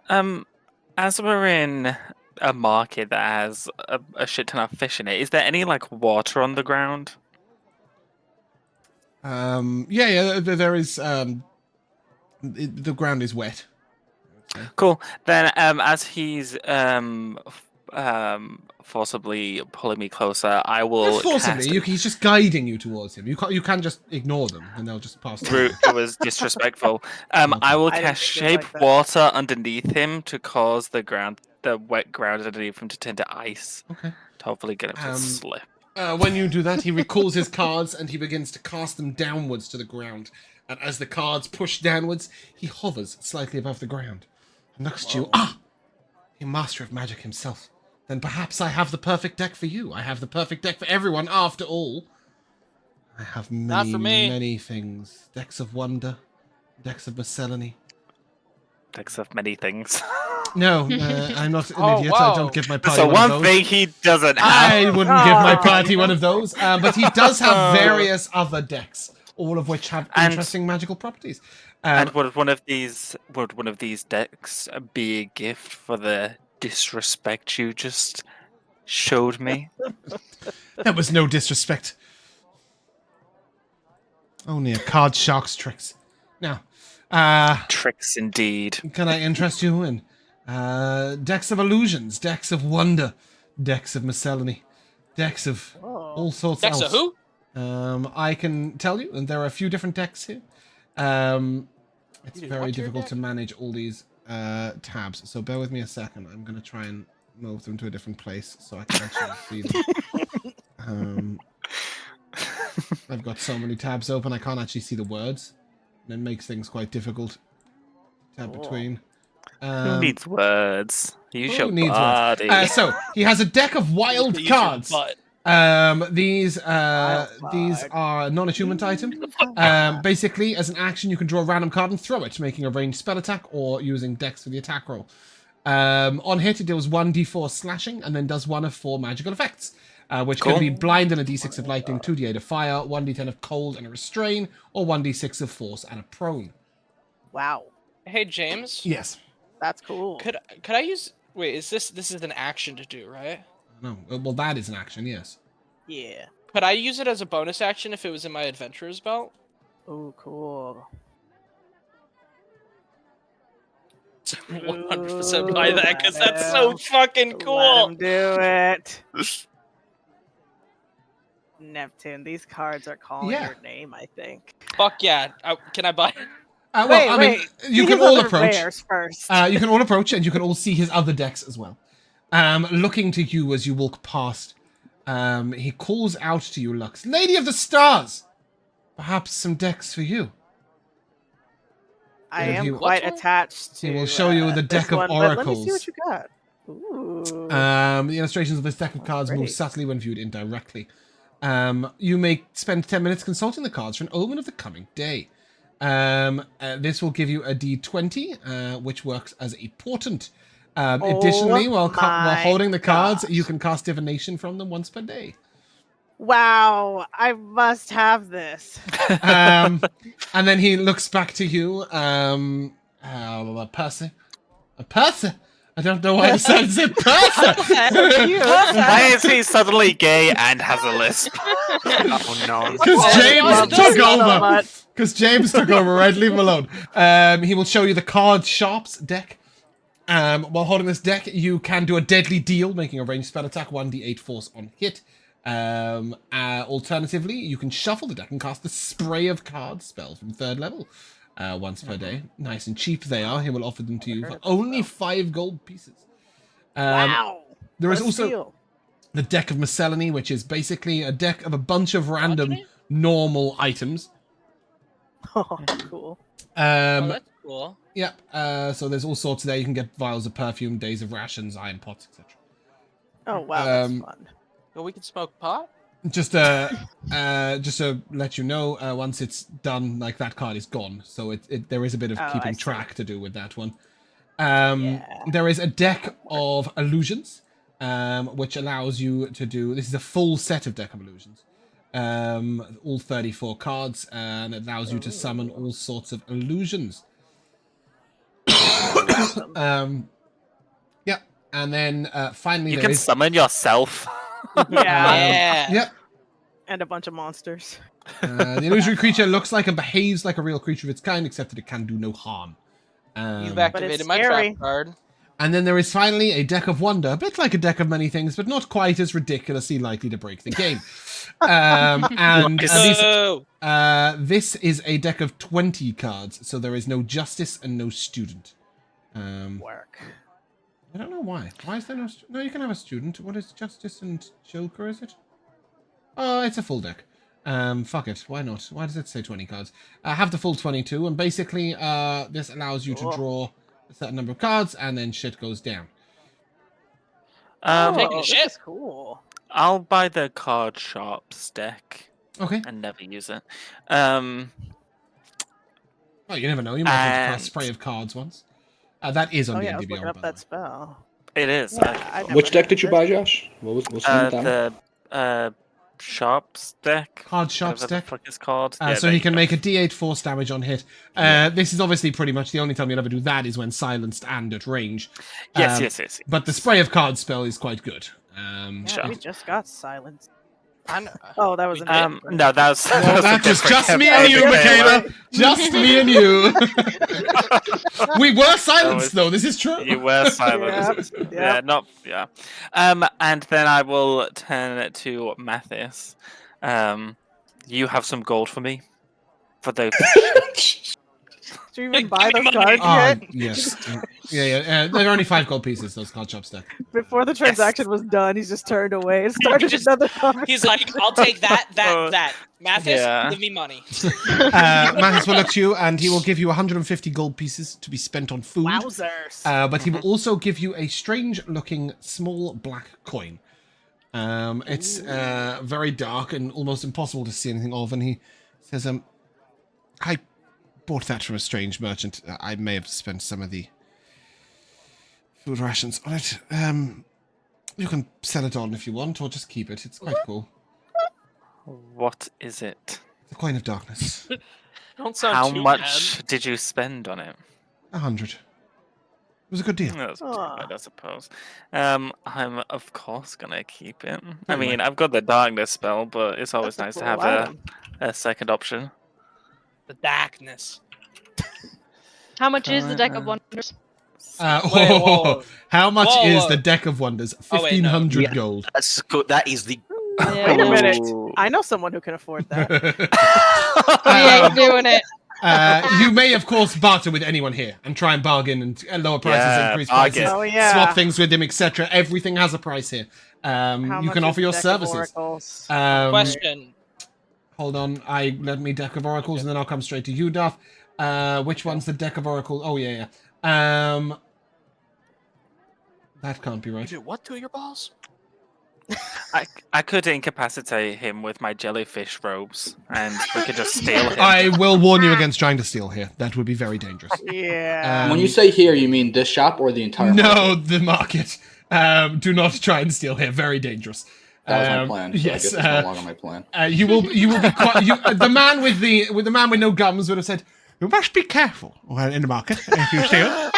As we're in a market that has a shit ton of fish in it, is there any like water on the ground? Yeah, there is. The ground is wet. Cool. Then, as he's forcibly pulling me closer, I will. Not forcibly, he's just guiding you towards him. You can just ignore them, and they'll just pass through. It was disrespectful. I will I didn't cast feel shape like that. water underneath him to cause the wet ground underneath him to turn to ice. Okay. To hopefully get him to slip. When you do that, he recalls his cards and he begins to cast them downwards to the ground. And as the cards push downwards, he hovers slightly above the ground and looks at you. Ah! A master of magic himself. Then perhaps I have the perfect deck for you. I have the perfect deck for everyone, after all. I have many, for me. many things. Decks of wonder, decks of miscellany. Decks of many things. No, I'm not an Oh, idiot. I whoa. don't give my party So one of one those. thing he doesn't have. I wouldn't give my party one of those, but he does have various other decks, all of which have And- interesting magical properties. And would one of these decks be a gift for the disrespect you just showed me? That was no disrespect. Only a card shark's tricks. Now, Tricks indeed. can I interest you in decks of illusions, decks of wonder, decks of miscellany, decks of all sorts Decks else. of who? I can tell you, and there are a few different decks here. It's Dude, very what's your difficult deck? to manage all these tabs, so bear with me a second. I'm going to try and move them to a different place so I can actually see them. I've got so many tabs open, I can't actually see the words, and it makes things quite difficult to tab Cool. between. Who needs words? Use Who your needs body. words? So he has a deck of wild Use your cards. butt. These Wild card. are non-attunement items. Basically, as an action, you can draw a random card and throw it, making a ranged spell attack or using Dex for the attack roll. On hit, it deals 1d4 slashing and then does one of 4 magical effects, which Cool. can be blind and a d6 of lightning, 2d8 of fire, 1d10 of cold and a restrain, or 1d6 of force and a prone. Wow, Hey James, Yes. that's cool. could I use? Wait, is this is an action to do, right? No. Well, that is an action. Yes. Yeah. Could I use it as a bonus action if it was in my adventurer's belt? Oh, cool. 100% buy that because Ooh, that's so fucking Let cool. him do it. Neptune, these cards are calling Yeah. your name, I think. Fuck yeah! Can I buy it? Well, I mean, you can His all other approach. rares first. You can all approach, and you can all see his other decks as well. Looking to you as you walk past, he calls out to you, Lux, Lady of the Stars! Perhaps some decks for you. I he- am he- quite What's attached to. He will show you the this deck of one, but Let me see oracles. what you got. Ooh. The illustrations of this deck of cards Pretty. move subtly when viewed indirectly. You may spend 10 minutes consulting the cards for an omen of the coming day. This will give you a d20, which works as a portent. Additionally, while my holding the cards, gosh. you can cast divination from them once per day. Wow, I must have this. And then he looks back to you, Percy. Percy! I don't know why I decided to say Percy! Why is he suddenly gay and has a lisp? Oh no. Because James Love took this son of over. a- Because James took over, right? Leave him alone. He will show you the card shops deck. While holding this deck, you can do a deadly deal, making a ranged spell attack, 1d8 force on hit. Alternatively, you can shuffle the deck and cast the Spray of Cards spell from 3rd level once per day. Nice and cheap they are. He will offer them to you for only 5 gold pieces. Wow. There is what a also steal. the deck of Miscellany, which is basically a deck of a bunch of random normal items. Oh, cool. Oh, that's cool. Yep. So there's all sorts there. You can get vials of perfume, days of rations, iron pots, etc. Oh wow, that's Um, fun. Well, we can smoke pot. Just to let you know, once it's done, like that card is gone. So there is a bit of Oh, I keeping see. track to do with that one. Yeah. There is a deck of illusions, which allows you to do. This is a full set of deck of illusions. All 34 cards, and it allows you to summon all sorts of illusions. Yeah, and then finally You there can is. summon yourself. Yeah. Yep. And a bunch of monsters. The illusory creature looks like and behaves like a real creature of its kind, except that it can do no harm. You've activated my scary. trap card. And then there is finally a deck of wonder, a bit like a deck of many things, but not quite as ridiculously likely to break the game. This is a deck of 20 cards, so there is no justice and no student. Work. I don't know why. Why is there no... No, you can have a student. What is justice and joker, is it? Oh, it's a full deck. Fuck it. Why not? Why does it say 20 cards? Have the full 22, and basically this allows you to Cool. draw a certain number of cards, and then shit goes down. Taking a this shit. is cool. I'll buy the card shops deck Okay. and never use it. Oh, you never know. You might want to cast And- Spray of Cards once. That is on Oh D&D yeah, I was Beyond, looking up by the that way. spell. It is. Yeah, I never Which deck heard did you of buy, it. Josh? What's the name of that one? The shops deck. Card shops Whatever deck. the fuck it's called. So he can make a D8 force damage on hit. This is obviously pretty much the only time you'll ever do that is when silenced and at range. Yes. But the Spray of Cards spell is quite good. Yeah, Sure. we just got silence. Oh, that was an no, that's No, that was just me and you, Mikayla. Just me and you. We were silenced, though. This is true. You were silenced. Yep. Yeah, not yeah. And then I will turn to Mathis. You have some gold for me for the. Did you even buy those cards Ah, yet? yes. Yeah. They're only 5 gold pieces, those card shop stack. Before the transaction was done, he's just turned away and started just- another conversation. He's like, I'll take that. Mathis, Yeah. give me money. Mathis will look to you, and he will give you 150 gold pieces to be spent on food. Wowzers. But he will also give you a strange-looking small black coin. It's very dark and almost impossible to see anything of, and he says, I bought that from a strange merchant. I may have spent some of the food rations on it. You can sell it on if you want, or just keep it. It's quite cool. What is it? The coin of darkness. Don't sound How too much did you spend on it? 100. It was a good deal. That's Aw. pretty good, I suppose. I'm of course gonna keep it. I Anyway. mean, I've got the darkness spell, but it's always That's a nice to cool have item. a second option. The darkness. How much is the deck of wonders? whoa. How much Whoa, is whoa. the deck of wonders? Oh, wait, no. 1,500 Yeah. gold. That's good. That is the. Yeah. Wait a minute. Ooh. I know someone who can afford that. We ain't doing it. You may, of course, barter with anyone here and try and bargain and lower prices, Yeah, increase bargain. prices, Oh, yeah. swap things with him, etc. Everything has a price here. How You much can is offer your the deck of services. oracles? Question. Hold on, let me deck of oracles, and then I'll come straight to you, Darth. Which one's the deck of oracles? Oh yeah. That can't be right. Do what to your balls? I could incapacitate him with my jellyfish robes, and we could just steal him. I will warn you against trying to steal here. That would be very dangerous. Yeah. When you say here, you mean this shop or the entire No, market? the market. Do not try and steal here. Very dangerous. That was my plan. So Yes, I guess it's no longer my plan. you will be quite. The man with the man with no gums would have said, "You must be careful in the market if you steal."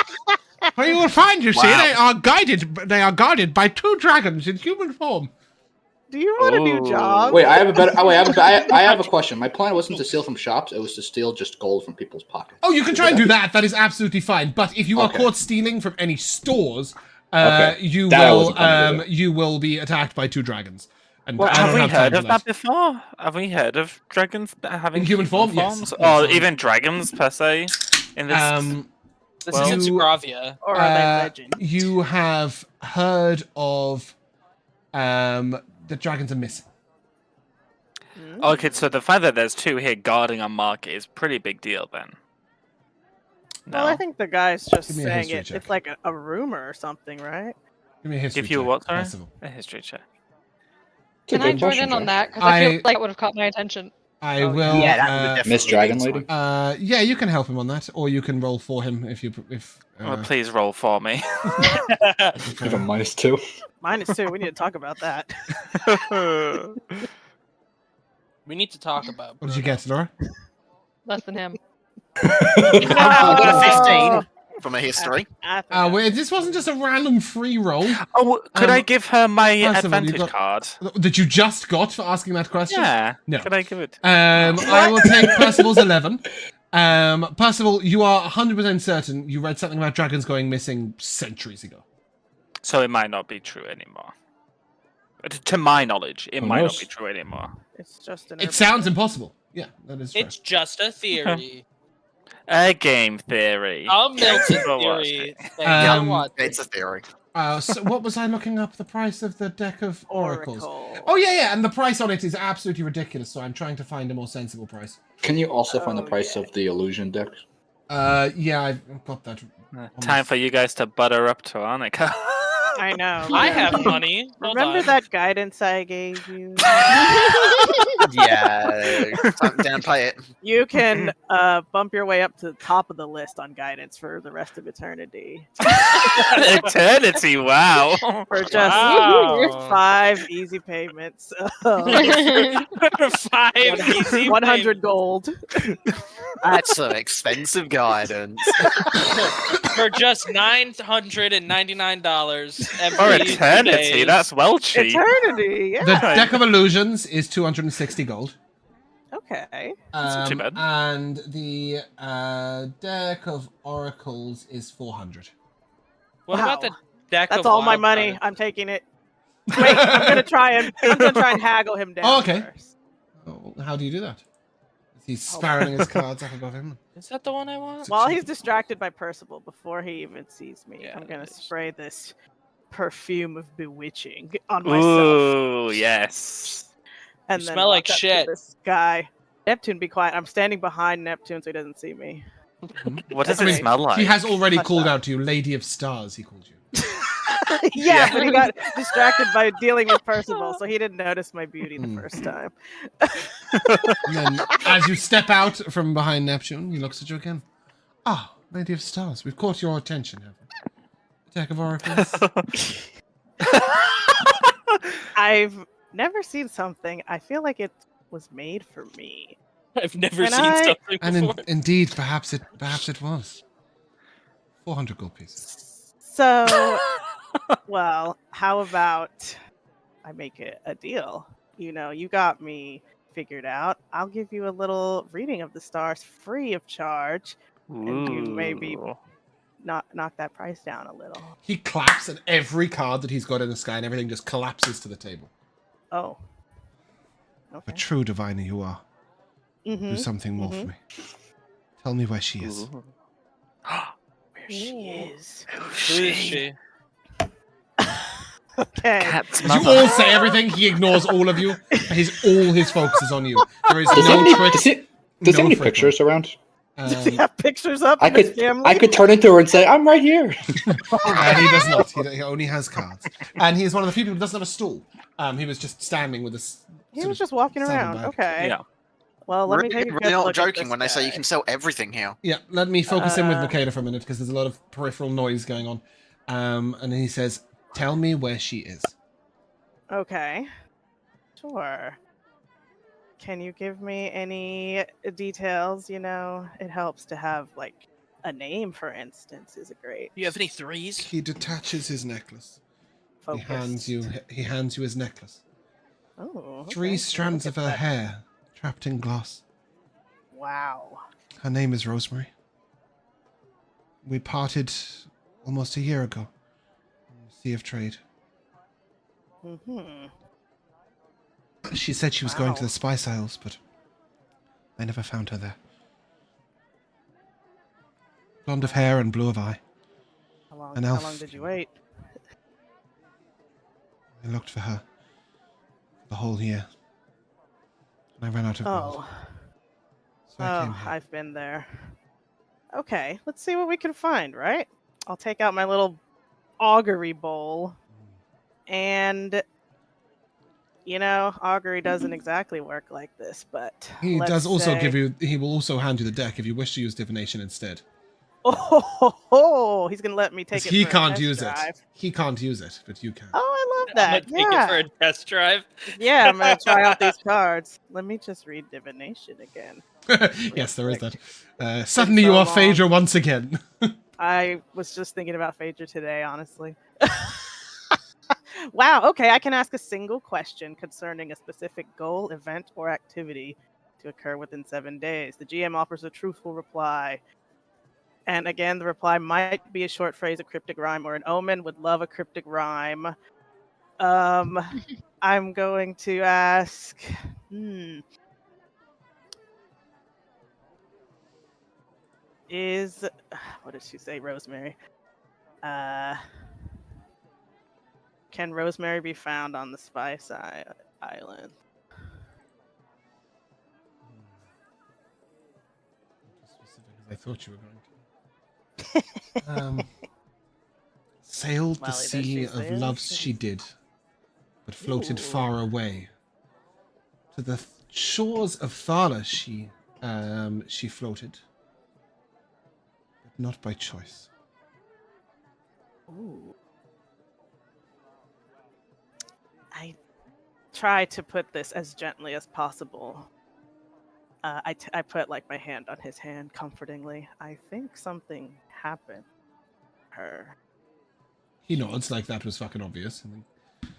For you will find, you see, Wow. they are guided. They are guarded by 2 dragons in human form. Do you want a new Ooh. job? Wait, I have a better. Oh, wait, I have a question. My plan wasn't to steal from shops; it was to steal just gold from people's pockets. Oh, you can try and do that. That is absolutely fine. But if you are Okay. caught stealing from any stores, Okay. you That I will wasn't planning to do. you will be attacked by 2 dragons. And Well, I have don't we have time heard for of that before? Have we heard of dragons having In human form? Yes. forms? Yes. Or even dragons per se? In this, This Well, isn't you- Sugravia. Or are they legend? You have heard of the dragons are missing. okay, so the fact that there's 2 here guarding a market is pretty big deal then. No. Well, I think the guy's just Give me a saying history it. check. It's like a rumor or something, right? Give me a history Give you a check, what, sorry? Percival. A history check. It's a Can I good join question, in on Josh. that? Because I feel I- like it would have caught my attention. I Oh, will. Yeah, that would have definitely Miss Dragon been Lady? Yeah, you can help him on that, or you can roll for him if you Well, please roll for me. You have a -2. Mine is too. We need to talk about that. We need to talk about. What did you get, Laura? Less than him. I got a Oh. 15 from a history. I think Wait, this wasn't just a random free roll Oh, could I Um, give her my Percival, you advantage got- card? that you just got for asking that question. Yeah. No. Could I give it? I will take Percival's 11. Percival, you are 100% certain you read something about dragons going missing centuries ago. So it might not be true anymore. To my knowledge, it Who might knows? not be true anymore. it's just an. It sounds impossible. Yeah, that is true. It's just a theory. A game theory. A Milton Well, theory. Um, What? It's a theory. So what was I looking up? The price of the deck of oracles. Oracle. Oh yeah, and the price on it is absolutely ridiculous. So I'm trying to find a more sensible price. Can you also find the Oh, price yeah. of the illusion deck? Yeah, I've got that. Time for you guys to butter up to Annika. I know. I yeah. have money. Hold Remember on. that guidance I gave you? Yeah, downplay it. You can bump your way up to the top of the list on guidance for the rest of eternity. Eternity, wow. For just Wow. 5 easy payments. Five easy 100 gold. That's some expensive guidance. for just $999 For every 2 eternity, days. that's well cheap. Eternity, yeah. The Deck of Illusions is 260 gold. Okay. That's not too bad. And the Deck of Oracles is 400. What about the Wow. deck That's of all my wild money. cards? I'm taking it. Wait, I'm gonna try and haggle him down. Oh, okay. First. Oh, how do you do that? He's spiraling his cards up above him. Is that the one I want? While he's distracted by Percival, before he even sees me, Yeah, I'm gonna it is. spray this perfume of bewitching on myself. Ooh, yes. And You then smell like walk up to shit. this guy. Neptune, be quiet. I'm standing behind Neptune so he doesn't see me. What does I it mean, smell like? He has already Hush called up. out to you, Lady of Stars, he called you. Yeah, but he got distracted by dealing with Percival, so he didn't notice my beauty the first time. And then, as you step out from behind Neptune, he looks at you again. Ah, Lady of Stars, we've caught your attention, have we? Deck of Oracles. I've never seen something. I feel like it was made for me. I've never Can seen I- something And before. indeed, perhaps it was. 400 gold pieces. So, well, how about I make it a deal? You know, you got me figured out. I'll give you a little reading of the stars free of charge. And you maybe Ooh. knock that price down a little. He claps, and every card that he's got in the sky and everything just collapses to the table. Oh. A Okay. true diviner you are. Do Mhm. something more for me. Tell me where she is. Ooh. Where she is. Who is she? Okay. Cat's As you mother. all say everything, he ignores all of you. All his focus is on you. There is Does he have no any, trick. does he have no any freaking. pictures around? Does he have pictures up I in his could family? I could turn into her and say, I'm right here. He does not. He only has cards. And he is one of the few people who doesn't have a stool. He was just standing with this. He was just walking around. saddlebag. Okay. Yeah. Well, let me Really, take a really good not look at joking this when they say you guy. can sell everything here. Yeah, let me focus in with Uh, Mikayla for a minute because there's a lot of peripheral noise going on. And he says, tell me where she is. Okay. Sure. Can you give me any details? You know, it helps to have, like, a name, for instance, is a great Do you have any threes? He detaches his necklace. focus. He hands you his necklace. Oh, okay. 3 strands Look of at her that. hair trapped in glass. Wow. Her name is Rosemary. We parted almost a year ago. On the Sea of Trade. Mm-hmm. She said she was going to Wow. the Spice Isles, but I never found her there. Blonde of hair and blue of eye. An How elf. long did you wait? I looked for her the whole year. And I ran out of gold. Oh. So I came Oh, here. I've been there. Okay, let's see what we can find, right? I'll take out my little augury bowl. And, you know, augury doesn't exactly work like this, but He let's does also say- give you. He will also hand you the deck if you wish to use divination instead. Oh, he's gonna let me take Because it. he for a can't test use drive. it. He can't use it, but you can. Oh, I love I'm that. gonna take Yeah, it for a test drive. yeah. I'm gonna try out these cards. Let me just read divination again. Yes, there is that. quick. Suddenly so you are long. Phaedra once again. I was just thinking about Phaedra today, honestly. Wow, okay, I can ask a single question concerning a specific goal, event, or activity to occur within 7 days. The GM offers a truthful reply. And again, the reply might be a short phrase, a cryptic rhyme, or an omen. Would love a cryptic rhyme. I'm going to ask. Is what did she say, Rosemary? Can Rosemary be found on the Spice Island? I thought you were going to. Sailed the Well, either sea she of sails loves or- she did, but floated Ooh. far away to the shores of Thala she floated, but not by choice. Ooh. I try to put this as gently as possible. I put like my hand on his hand comfortingly. I think something happened to her. He nods like that was fucking obvious. And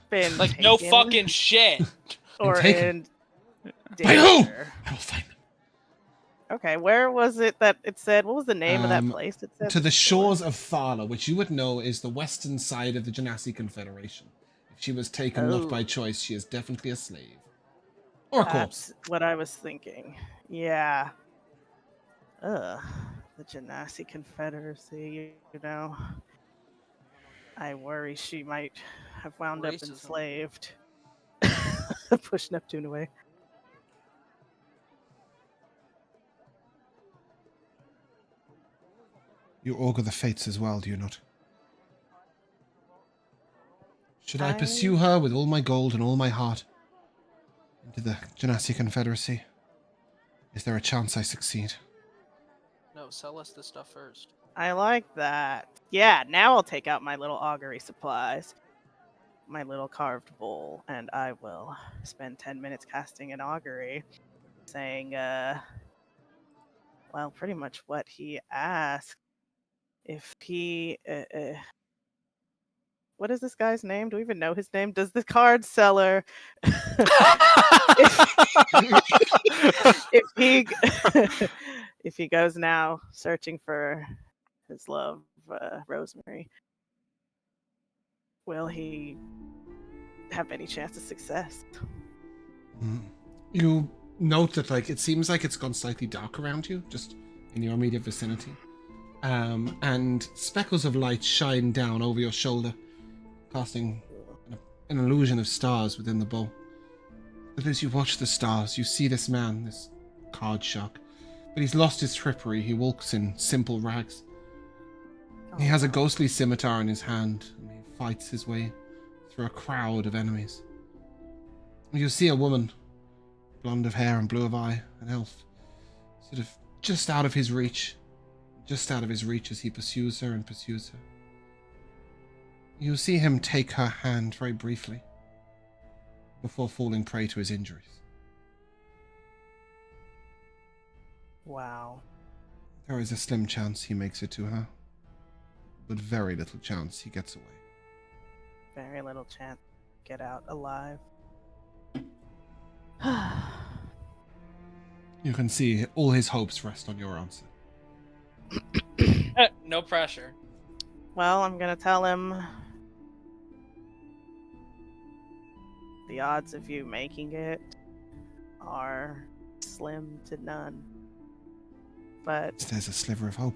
Been Like, no taken fucking shit. or taken. in By who? danger. I will find them. Okay, where was it that it said? What was the name of that Um, place? It said To the store? shores of Thala, which you would know is the western side of the Genasi Confederation. If she was taken not by Oh. choice, she is definitely a slave. Or a corpse. That's what I was thinking. Yeah. Ugh. The Genasi Confederacy, you know. I worry she might have wound up Racism. enslaved. Push Neptune away. You augur the fates as well, do you not? Should I pursue her with all my gold and all my heart into the Genasi Confederacy? Is there a chance I succeed? No, sell us this stuff first. I like that. Yeah, now I'll take out my little augury supplies, my little carved bowl, and I will spend 10 minutes casting an augury, saying, well, pretty much what he asked. If he, what is this guy's name? Do we even know his name? Does the card seller, if he, if he goes now searching for his love, Rosemary, will he have any chance of success? You note that, like, it seems like it's gone slightly dark around you, just in your immediate vicinity. And speckles of light shine down over your shoulder, casting an illusion of stars within the bow. But as you watch the stars, you see this man, this card shark. But he's lost his trippery. He walks in simple rags. He has a ghostly scimitar in his hand, and he fights his way through a crowd of enemies. You see a woman, blonde of hair and blue of eye, an elf, sort of just out of his reach as he pursues her and pursues her. You see him take her hand very briefly before falling prey to his injuries. Wow. There is a slim chance he makes it to her, but very little chance he gets away. Very little chance to get out alive. You can see all his hopes rest on your answer. No pressure. Well, I'm gonna tell him the odds of you making it are slim to none. But There's a sliver of hope.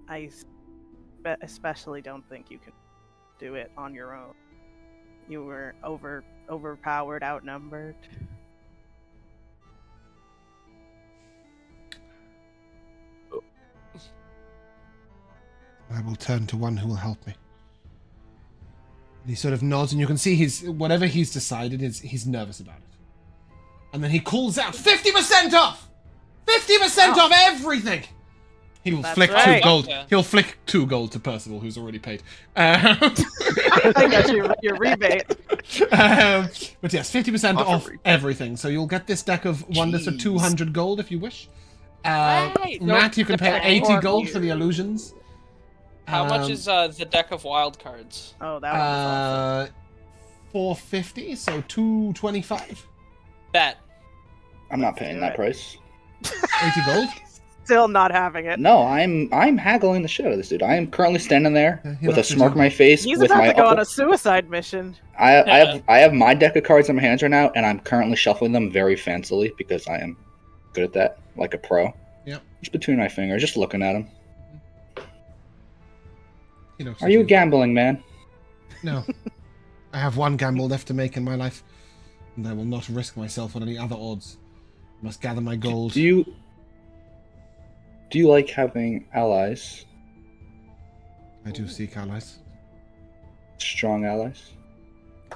I especially don't think you can do it on your own. You were overpowered, outnumbered. I will turn to one who will help me. And he sort of nods, and you can see whatever he's decided is he's nervous about it. And then he calls out, 50% off! 50% off everything! He will That's flick right. 2 gold. Yeah. He'll flick 2 gold to Percival, who's already paid. I got your rebate. But yes, 50% off rebate. everything. So you'll get this deck of wonders for Jeez. 200 gold if you wish. Right. Matt, you can pay Nope. 80 gold You. for the illusions. How much Um, is the deck of wild cards? Oh, that was awesome. 450, so 225. Bet. I'm not Let's paying do that it. price. 80 gold. Still not having it. No, I'm haggling the shit out of this dude. I am currently standing there Yeah, he'll with a have to smirk do- on my face. He's with about my to go on upper- a suicide mission. I have my deck of cards in my hands right now, and I'm currently shuffling them very fancily because I am good at that, like a pro. Yep. Just between my fingers, just looking at them. He looks Are at you a gambling man? No. I have one gamble left to make in my life, and I will not risk myself on any other odds. I must gather my gold. Do you like having allies? I do seek allies. Strong allies?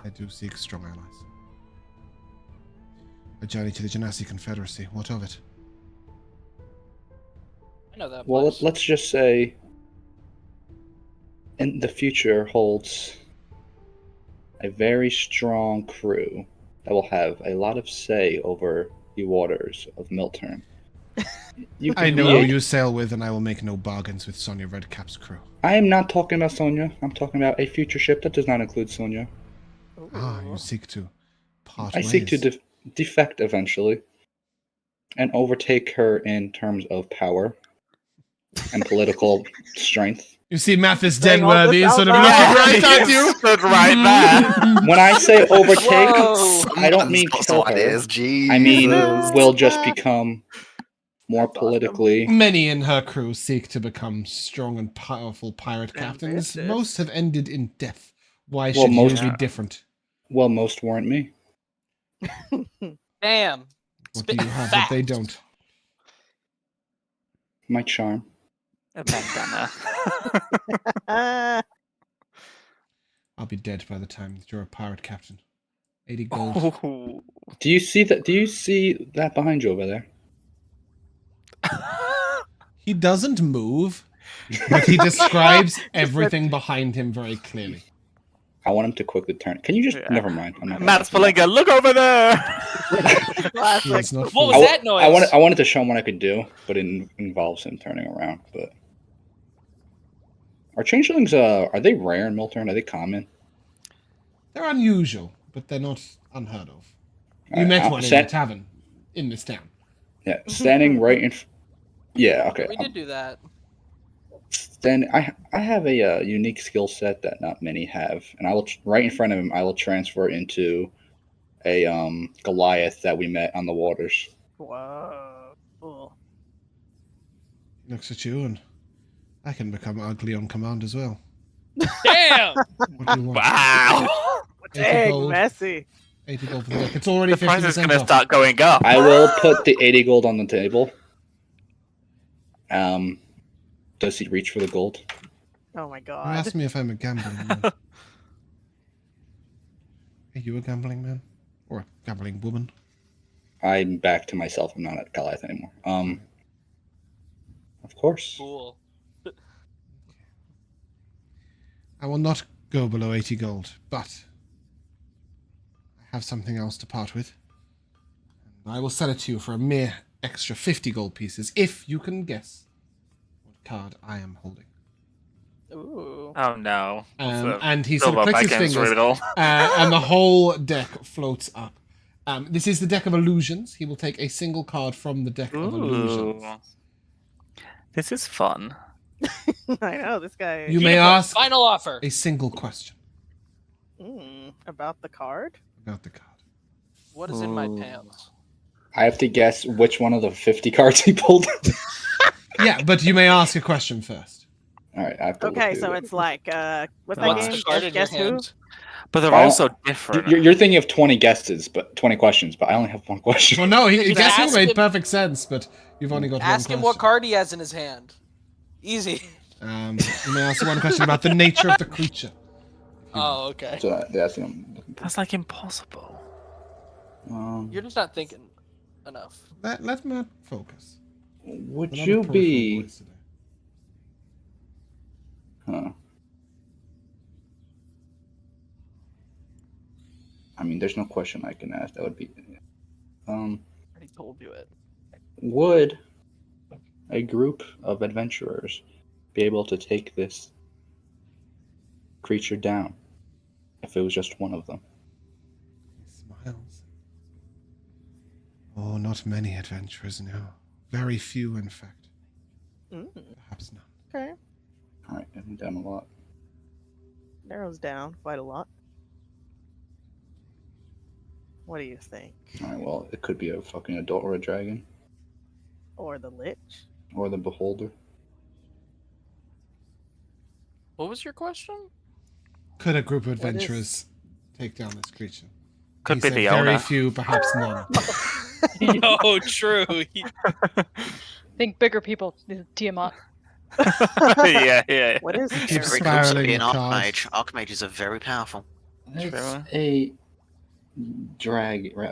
I do seek strong allies. A journey to the Genasi Confederacy. What of it? I know that Well, place. let's just say, in the future holds a very strong crew that will have a lot of say over the waters of Miltern. You I can know be who a- you sail with, and I will make no bargains with Sonya Redcap's crew. I am not talking about Sonya. I'm talking about a future ship that does not include Sonya. Ah, Ooh. you seek to part I ways. seek to defect eventually and overtake her in terms of power and political strength. You see Mathis Saying all Denworthy this sort of out looking loud. right at you. Stood right there. When I say overtake, Whoa. I don't mean Someone's got kill some her. ideas, I mean, Jesus. we'll just become more That's awesome. politically. Many in her crew seek to become strong and powerful pirate captains. Ambitious. Most have ended in death. Why Well, should most- you be different? Well, most weren't me. Damn. What do Spit you have that they facts. don't? My charm. A bandana. Ah, I'll be dead by the time that you're a pirate captain. 80 gold. Ooh. Do you see that? Do you see that behind you over there? He doesn't move, but he describes everything behind him very clearly. I want him to quickly turn. Can you just? Yeah. Never mind. I'm not. Matt's Palinka, look over there! He classic. is not What was fooled. that noise? I wanted to show him what I could do, but it involves him turning around. But are changelings? Are they rare in Miltern? Are they common? They're unusual, but they're not unheard of. You Alright, met I'll one in set- the tavern in this town. Yeah, standing right in. Yeah. Okay. We did do that. Then I have a unique skill set that not many have, and I will right in front of him. I will transfer into a Goliath that we met on the waters. Whoa. Cool. He looks at you and I can become ugly on command as well. Damn. What do you want? Wow! 80 Dang, gold. messy. 80 gold for the deck. It's already The price is 50% gonna off. start going up. I will put the 80 gold on the table. Does he reach for the gold? Oh my You god. asked me if I'm a gambling man. Are you a gambling man? Or a gambling woman? I'm back to myself. I'm not at Goliath anymore. Of course. Cool. I will not go below 80 gold, but I have something else to part with. And I will sell it to you for a mere extra 50 gold pieces, if you can guess what card I am holding. Ooh. Oh no. And he sort Silver of clicks his Vikings fingers, riddle. and the whole deck floats up. This is the deck of illusions. He will take a single card from the deck of illusions. Ooh. This is fun. I know this guy. You may Unicorn, ask Final offer. a single question About the card. about the card. What is in my Ooh. pants? I have to guess which one of the 50 cards he pulled. Yeah, but you may ask a question first. All right. I have to Okay, look so through it's like what's that What's game? the card in your Guess who? hand? But they're Well, also it. different. You're thinking of 20 guesses, but 20 questions, but I only have one question. Well, no, Just guess who ask made him- perfect sense, but you've only got Ask one him what question. card he has in his hand. Easy. You may ask one question about the nature of the creature. Oh, okay. So that's what I'm looking That's like impossible. for. You're just not thinking enough. Let Matt focus. Would A lot of you peripheral be? voice today. Huh. I mean, there's no question I can ask. That would be. I already told you it. Would a group of adventurers be able to take this creature down if it was just one of them? He smiles. Oh, not many adventurers, no. Very few, in fact. Perhaps none. Okay. All right, I'm down a lot. Narrows down quite a lot. What do you think? All right, well, it could be a fucking adult or a dragon Or the Lich? or the beholder. What was your question? Could a group of What is- adventurers take down this creature? Could He be said the very owner. few, perhaps none. No, true. Think bigger people, Tiamat. yeah. What is Keep Eric? Very cool to spiraling be an the cards. archmage. Archmages are very powerful. It's True. a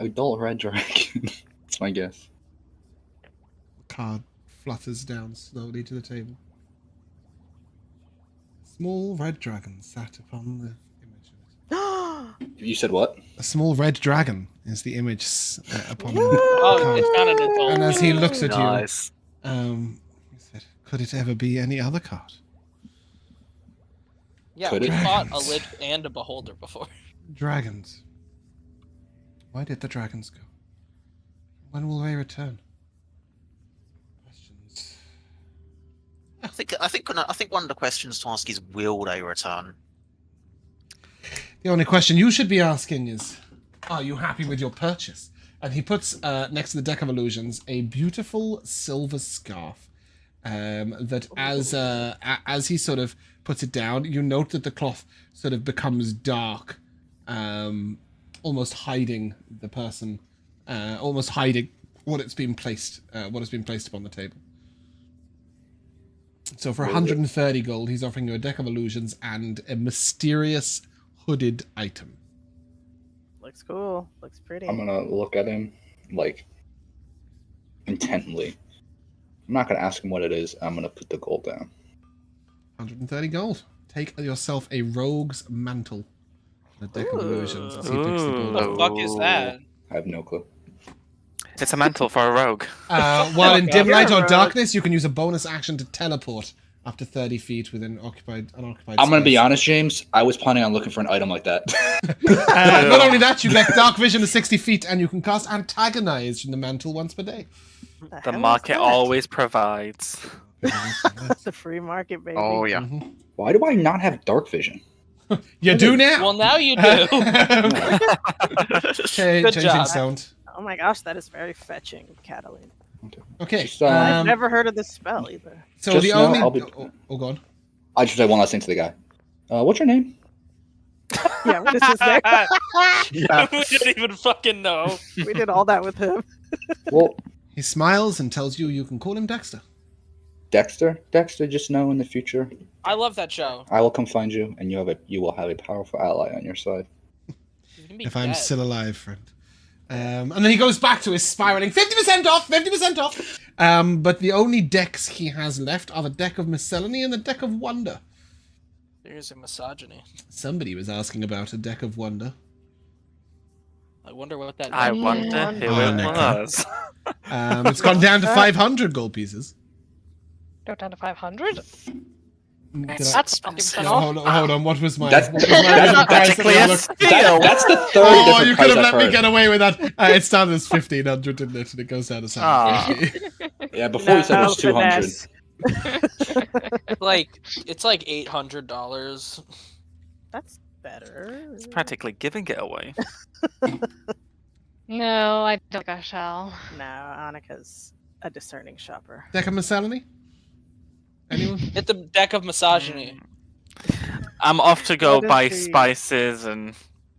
adult red dragon. That's my guess. Card flutters down slowly to the table. Small red dragon sat upon the image of it. You said what? A small red dragon is the image upon the Oh, card. it's not an adult. And as he looks at Nice. you, he said, "Could it ever be any other card?" Yeah, Could we it? fought a lich and a beholder before. Dragons. Why did the dragons go? When will they return? Questions. I think one of the questions to ask is, will they return? The only question you should be asking is, are you happy with your purchase? And he puts next to the deck of illusions a beautiful silver scarf. That as he sort of puts it down, you note that the cloth sort of becomes dark, almost hiding the person, almost hiding what has been placed upon the table. So for 130 gold, he's offering you a deck of illusions and a mysterious hooded item. Looks cool. Looks pretty. I'm gonna look at him like intently. I'm not gonna ask him what it is. I'm gonna put the gold down. 130 gold. Take yourself a rogue's mantle. A deck of illusions. As he takes the gold. What the fuck is that? I have no clue. It's a mantle for a rogue. While in dim You're light a or rogue. darkness, you can use a bonus action to teleport up to 30 feet within an occupied I'm gonna be space. honest, James. I was planning on looking for an item like that. Not only that, you get dark vision to 60 feet, and you can cast Antagonize from the mantle once per day. What The hell is market that? always provides. The free market, baby. Oh yeah. Mhm. Why do I not have dark vision? You do now. Well, now you do. Okay, Good changing job. sound. Oh my gosh, that is very fetching, Katalina. Okay. Just, I've never heard of this spell either. So Just the know only I'll be- oh, go on. I just say one last thing to the guy. What's your name? Yeah, what is his name? We didn't even fucking know. We did all that with him. Well, He smiles and tells you can call him Dexter. Dexter. Dexter, just know in the future I love that show. I will come find you, and you will have a powerful ally on your side. He's gonna be If I'm dead. still alive, friend. And then he goes back to his spiraling 50% off, 50% off. But the only decks he has left are the deck of Miscellany and the deck of Wonder. There's a misogyny. Somebody was asking about a deck of Wonder. I wonder what that I means. wonder who Oh, it Annika. was. It's gone down to 500 gold pieces. Go down to 500. Did I- That's 20% off. hold on. What was my? That's- what was my that's original price? Technically Let a me look. steal. That's the third Oh, different you price could have I've let me heard. get away with that. It started as 1,500, didn't it? And it goes down to 750. Yeah, before you said it was 200. finesse. It's like $800. That's better. It's practically giving it away. No, I don't think I shall. No, Annika's a discerning shopper. Deck of Miscellany? Anyone? Hit the deck of misogyny. I'm off to go What is buy the- spices and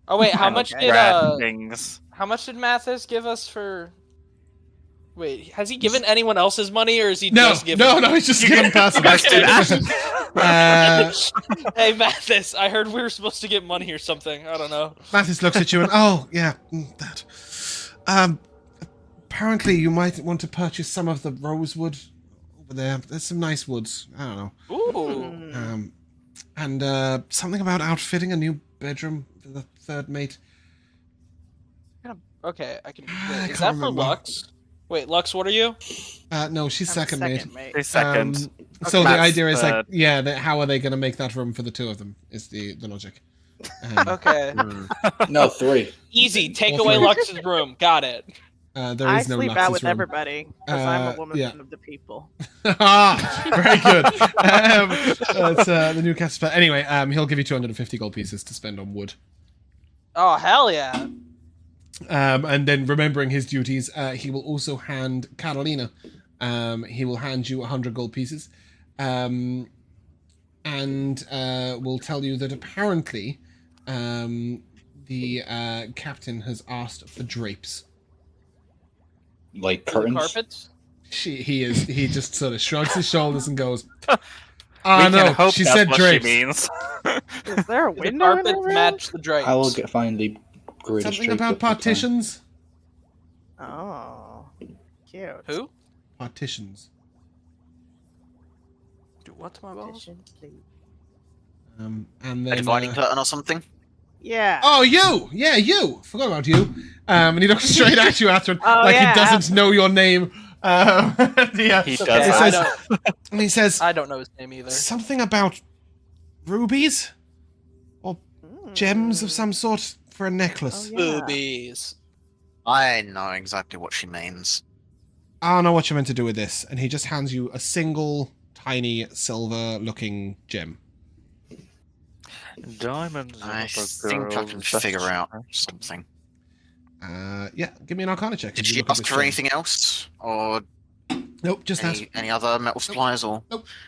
Oh wait, how Okay. much did rare things. how much did Mathis give us for? Wait, has he given anyone else's money, or is he No, just giving? no, he's just giving Percival. guys do that? Hey Mathis, I heard we were supposed to get money or something. I don't know. Mathis looks at you and, oh, yeah, that. Apparently you might want to purchase some of the rosewood over there. There's some nice woods. I don't know. Ooh. And something about outfitting a new bedroom for the third mate. Okay, I can. I Wait, can't is that for remember. Lux? Wait, Lux, what are you? No, she's I'm second mate. A second. So the Matt's idea is like, third. yeah, how are they going to make that room for the two of them? Is the logic. Okay, No, 3. easy. Take All away three. Lux's room. Got it. There I is no sleep out Lux's with room. everybody because I'm a woman yeah. of the people. Very good. That's the new cast spell. Anyway, he'll give you 250 gold pieces to spend on wood. Oh hell yeah! And then remembering his duties, he will also hand Katalina. He will hand you 100 gold pieces, and will tell you that apparently the captain has asked for drapes. Like The curtains. carpets. He just sort of shrugs his shoulders and goes, We "Ah, can no, hope she that's said what drapes." she means. Is there a The window in carpets the room? match the drapes. I will find the greatest Something traits about of Miltern. partitions. Oh, cute. Who? Partitions. Do what to my balls? Petition, please. And A then. dividing curtain or something? Yeah. Oh, you! Yeah, you! Forgot about you. And he looks straight at you, Athren, Oh, like yeah, he doesn't know your name. He It's does. okay, He I says- don't. And he says, I don't know his name either. something about rubies? Gems of some sort for a necklace. Oh, yeah. Boobies. I know exactly what she means. I don't know what you're meant to do with this. And he just hands you a single, tiny, silver-looking gem. Diamonds. I think I can figure out something. Yeah, give me an Arcana check. Did as you she look at ask this for gem. anything else? Or Nope, just that. any other metal supplies? Or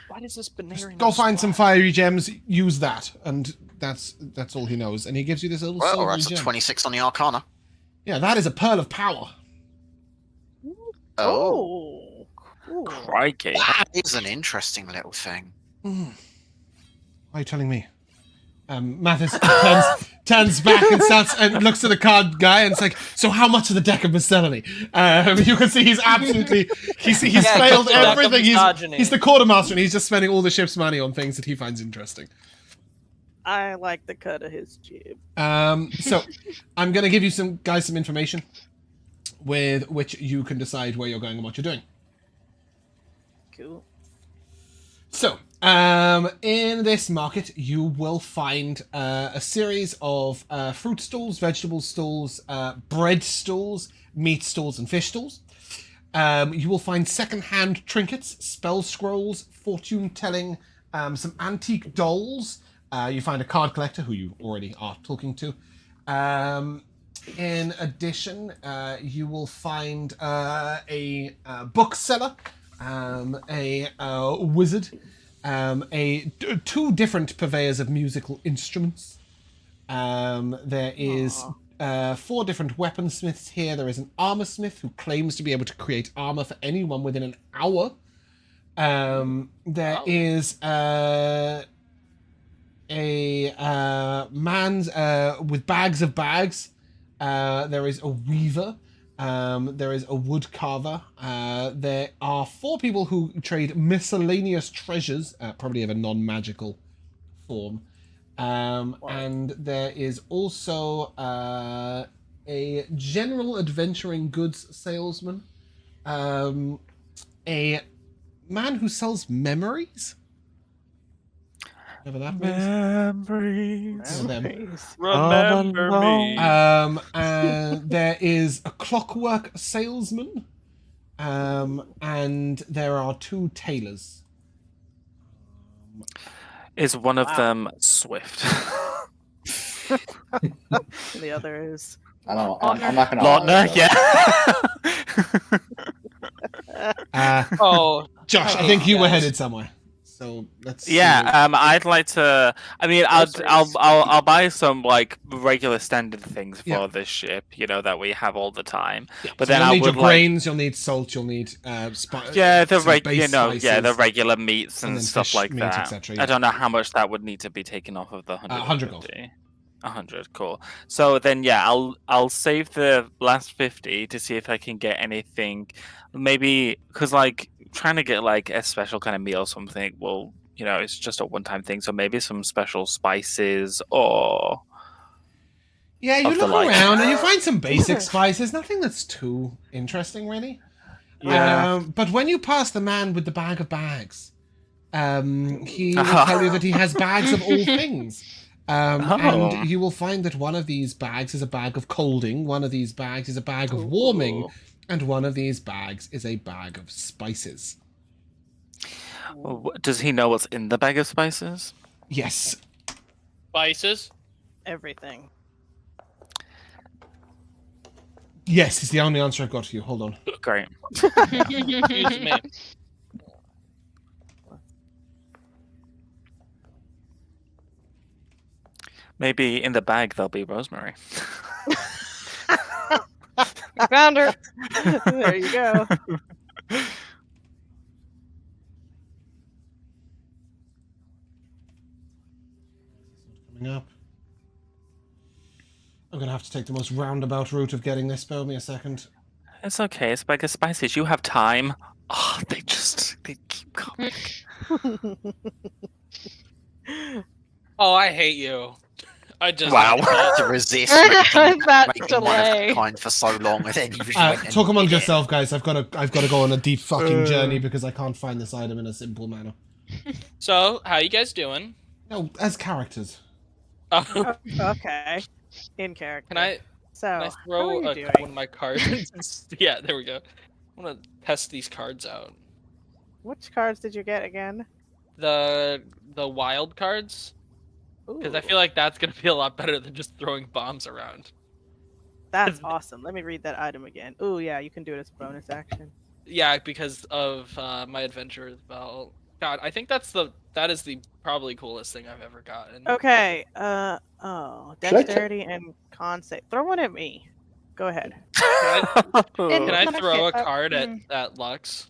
Why does this Benarian Go find some fire? fiery gems, use that, and that's all he knows. And he gives you this little well, silvery that's a gem. 26 on the Arcana. Yeah, that is a pearl of power. Oh, cool. Crikey. That is an interesting little thing. Why are you telling me? Mathis turns back and starts and looks at the card guy and it's like, so how much of the deck of miscellany? You can see he's absolutely he's failed cut the deck of everything. misogyny. He's the quartermaster and he's just spending all the ship's money on things that he finds interesting. I like the cut of his jib. So I'm gonna give you some information with which you can decide where you're going and what you're doing. Cool. So, in this market, you will find a series of fruit stalls, vegetable stalls, bread stalls, meat stalls, and fish stalls. You will find second-hand trinkets, spell scrolls, fortune-telling, some antique dolls. You find a card collector, who you already are talking to. In addition, you will find a bookseller, a wizard, two different purveyors of musical instruments. There is 4 different weaponsmiths here. There is an armorsmith who claims to be able to create armor for anyone within an hour. There is a man with bags of bags. There is a weaver. There is a wood carver. There are 4 people who trade miscellaneous treasures, probably of a non-magical form. And there is also a general adventuring goods salesman. A man who sells memories. Whatever that means. Memories. Memories. Remember me. And there is a clockwork salesman, and there are 2 tailors. Is one of them Swift? The other is. I don't know. I'm not gonna. Lautner, yeah. Oh, Josh, I think you were headed somewhere. So let's. Yeah, I'd like to. I mean, Groceries. I'll buy some like regular standard things for Yeah. this ship, that we have all the time. Yeah, But so then you'll I need would your grains, you'll need salt, you'll need spices. yeah, the the regular meats and and then stuff fish, like meat, that. etc., I yeah. don't know how much that would need to be taken off of the 100 gold. 100, cool. So then, yeah, I'll save the last 50 to see if I can get anything. Maybe because like trying to get like a special kind of meal or something. Well, it's just a one-time thing. So maybe some special spices or Yeah, you of the look like. around and you find some basic spices. Nothing that's too interesting, really. Yeah. But when you pass the man with the bag of bags, he will Uh-huh. tell you that he has bags of all things. Oh. And you will find that one of these bags is a bag of colding, one of these bags is a bag of warming, and one of these bags is a bag of spices. Does he know what's in the bag of spices? Yes. spices. Everything. Yes, is the only answer I've got for you. Hold on. Great. Excuse me. Maybe in the bag there'll be rosemary. I found her. There you go. Coming Coming up. I'm gonna have to take the most roundabout route of getting this. Bear me a second. It's okay. It's like a spices. You have time. Oh, they keep coming. Oh, I hate you. I just Wow. To resist That making one of delay. a kind for so long, and then you just went and Talk among did it. yourself, guys. I've got to go on a deep fucking journey because I can't find this item in a simple manner. So, how you guys doing? No, as characters. Oh, Okay. In character. can I So, can I how throw are you one doing? of my cards? Yeah, there we go. I want to test these cards out. Which cards did you get again? The wild cards, because I Ooh, feel like that's gonna be a lot better than just throwing bombs around. that's awesome. Let me read that item again. Ooh, yeah, you can do it as a bonus action. Yeah, because of my adventure as well. God, I think that is the probably coolest thing I've ever gotten. Okay. Should I Dexterity and con save. Throw one at me. Go ahead. Can I Not throw a okay, card at Lux?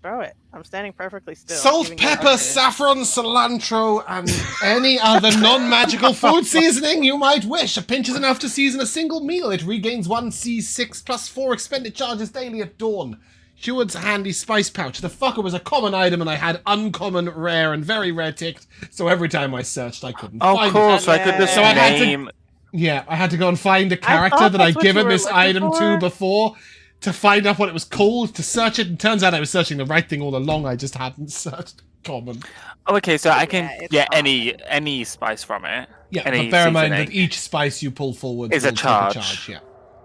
Throw it. I'm standing perfectly still. Salt, giving you- pepper, Okay. saffron, cilantro, and any other non-magical food seasoning you might wish. A pinch is enough to season a single meal. It regains 1c6 plus 4 expended charges daily at dawn. Heward's handy spice pouch. The fucker was a common item, and I had uncommon, rare, and very rare ticked. So every time I searched, I couldn't Oh, find cool. it. So I could just So I had to- name. Yeah, I had to go and find a character thought that I'd that's what given you were this looking item to for. before to find out what it was called, to search it, and turns out I was searching the right thing all along. I just hadn't searched common. Oh, okay, so I can Yeah, it's get awesome. any spice from it. Yeah, Any but bear in mind seasoning. that each spice you pull forward Is will a charge. take a charge.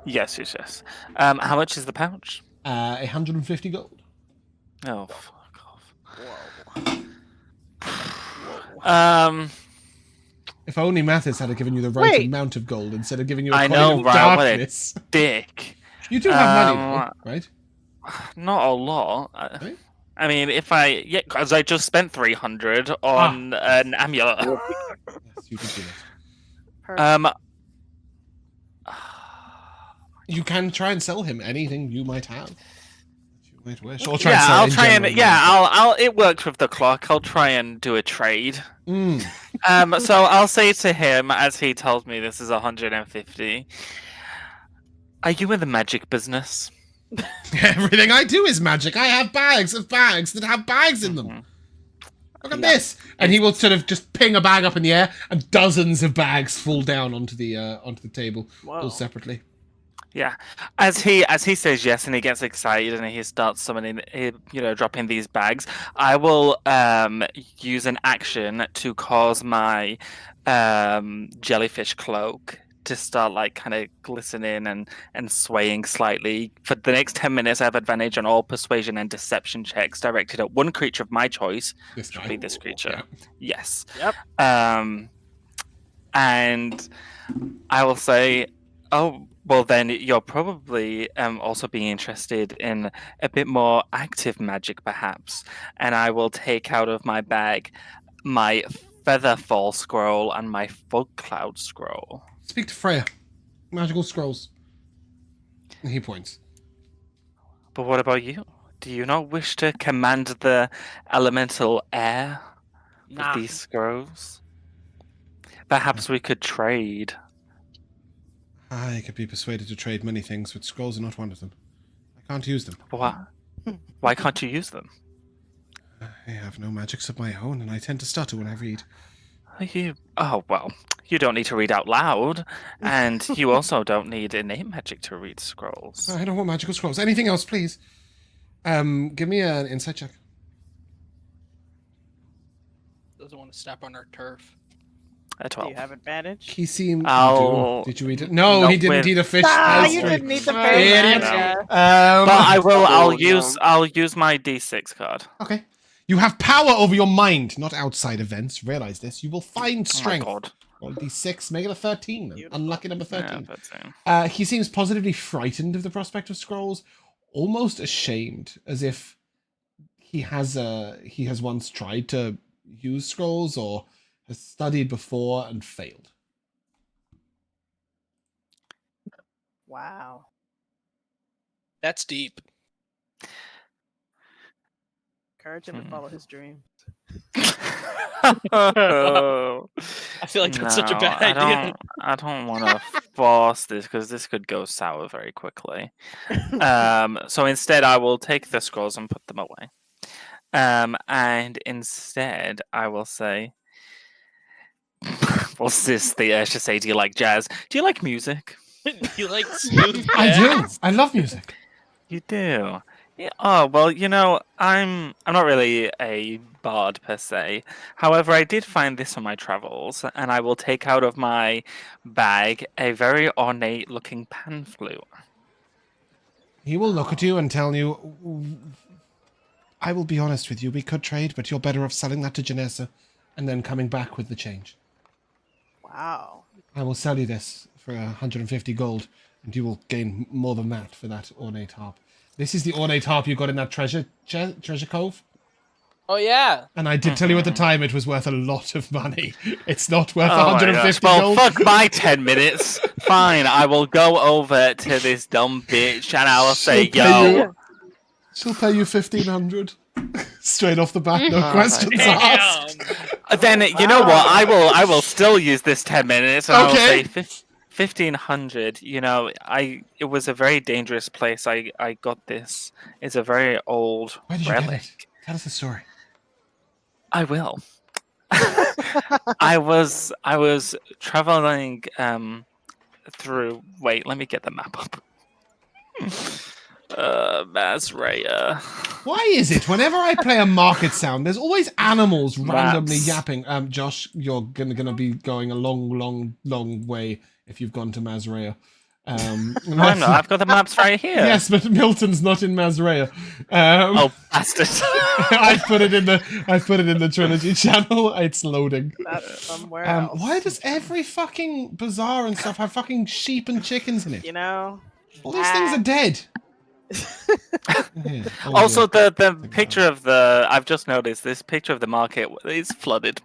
Yeah, Yes. How much is the pouch? 150 gold. Oh, fuck Whoa. off. If only Mathis had given you the right Wait. amount of gold instead of giving you a I coin know, of right? What a darkness. dick. You do have money, though, right? Not a lot. Right? I mean, because I just spent 300 on an amulet. Yes, you did do that. Perfect. You can try and sell him anything you might have. If you might wish. Or try and Yeah, sell I'll in try and general, I'll. It worked with the clock. I'll try and do a trade. Mm. So I'll say to him as he tells me this is 150. Are you in the magic business? Everything I do is magic. I have bags of bags that have bags in them. Mhm. Look at Yeah. this. And he will sort of just ping a bag up in the air, and dozens of bags fall down onto the table, Whoa. all separately. Yeah, as he says yes, and he gets excited, and he starts summoning, dropping these bags. I will use an action to cause my jellyfish cloak to start like kind of glistening and swaying slightly. For the next 10 minutes, I have advantage on all persuasion and deception checks directed at one creature of my choice. This Which will guy. be this creature. Yeah. Yes. Yep. And I will say, oh, well, then you're probably also being interested in a bit more active magic, perhaps. And I will take out of my bag my Featherfall scroll and my Fog Cloud scroll. Speak to Freya. Magical scrolls. And he points. But what about you? Do you not wish to command the elemental air with Nah. these scrolls? Perhaps we could trade. I could be persuaded to trade many things, but scrolls are not one of them. I can't use them. Why can't you use them? I have no magics of my own, and I tend to stutter when I read. You don't need to read out loud, and you also don't need innate magic to read scrolls. I don't want magical scrolls. Anything else, please? Give me an insight check. Doesn't want to step on our turf. A Do 12. you have advantage? He seemed. I'll- Did you read it? No, Not he didn't with- eat a fish. Ah, pastry. you didn't need the Idiot. page. But I will. Oh, I'll use my D6 card. Okay. You have power over your mind, not outside events. Realize this. You will find strength. Oh my god. Roll D6, make it a 13. Then. Beautiful. Unlucky number Yeah, 13. but, He seems positively frightened of the prospect of scrolls, almost ashamed, as if he has once tried to use scrolls or has studied before and failed. Wow. That's deep. Encourage him to follow his dream. Oh. I feel like that's such a No, bad idea. I don't want to force this because this could go sour very quickly. So instead, I will take the scrolls and put them away. And instead, I will say, what's this? The urge to say, do you like jazz? Do you like music? You like smooth I do. jazz? I love music. You do. Yeah, oh well, I'm not really a bard per se. However, I did find this on my travels, and I will take out of my bag a very ornate-looking pan flute. He will look at you and tell you, I will be honest with you, we could trade, but you're better off selling that to Genasi and then coming back with the change. Wow. I will sell you this for 150 gold, and you will gain more than that for that ornate harp. This is the ornate harp you got in that treasure cove. Oh yeah. And I did tell you at the time it was worth a lot of money. It's not worth Oh my 150 gosh. Well, gold. fuck my 10 minutes. Fine, I will go over to this dumb bitch and I will say, She'll pay you 1,500. Straight off the bat, no Oh, questions Damn. asked. Then you know what? I will still use this 10 minutes and Okay. I will say 1,500. It was a very dangerous place. I got this. It's a very old Where did you relic. get it? Tell us the story. I will. I was traveling through. Wait, let me get the map up. Masraya. Why is it whenever I play a market sound, there's always animals randomly Maps. yapping? Josh, you're gonna be going a long way if you've gone to Masraya. I'm not. I've got the maps right here. Yes, but Milton's not in Masraya. Oh, bastard. I put it in the Trilogy channel. It's loading. That's somewhere else. Why does every fucking bazaar and stuff have fucking sheep and chickens in it? You know? All these things are dead. Yeah. Oh, Also, yeah. the picture of the. I've just noticed this picture of the market is flooded.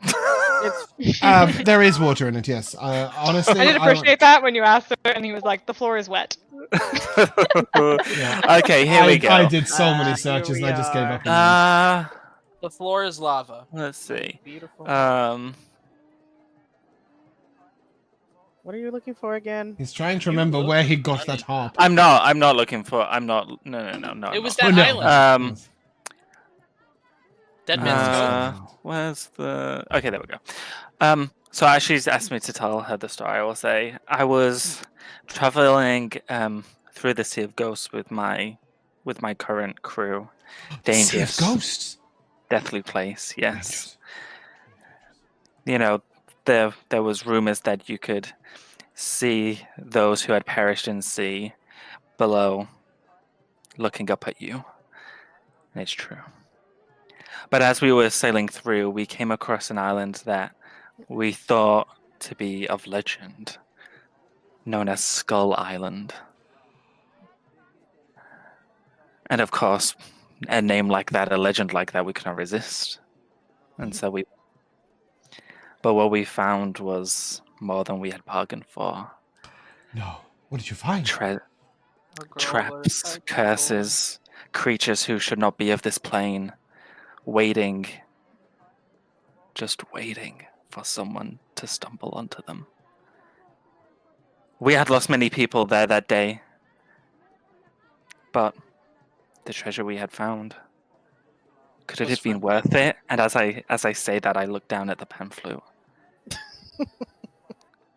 There is water in it. Yes. Honestly, I did appreciate that when you asked it, and he was like, "The floor is wet." Yeah. Okay, here we go. I did so many Here searches and we I just gave are. up. in the end. The floor is lava. Let's see. Beautiful. What are you looking for again? He's trying to remember where he got that harp. I'm not looking for. I'm not. No. It was no. that Oh, no. island. Dead Man's Cove. Where's the? Okay, there we go. So she's asked me to tell her the story. I will say I was traveling through the Sea of Ghosts with my current crew. Dangerous, Sea of Ghosts. deathly place. Yes. Dangerous. There was rumors that you could see those who had perished in sea below, looking up at you. And it's true. But as we were sailing through, we came across an island that we thought to be of legend, known as Skull Island. And of course, a name like that, a legend like that, we could not resist. And so But what we found was more than we had bargained for. No. What did you find? Traps, curses, creatures who should not be of this plane, just waiting for someone to stumble onto them. We had lost many people there that day, but the treasure we had found, could it have been worth it? And as I say that, I look down at the pan flute.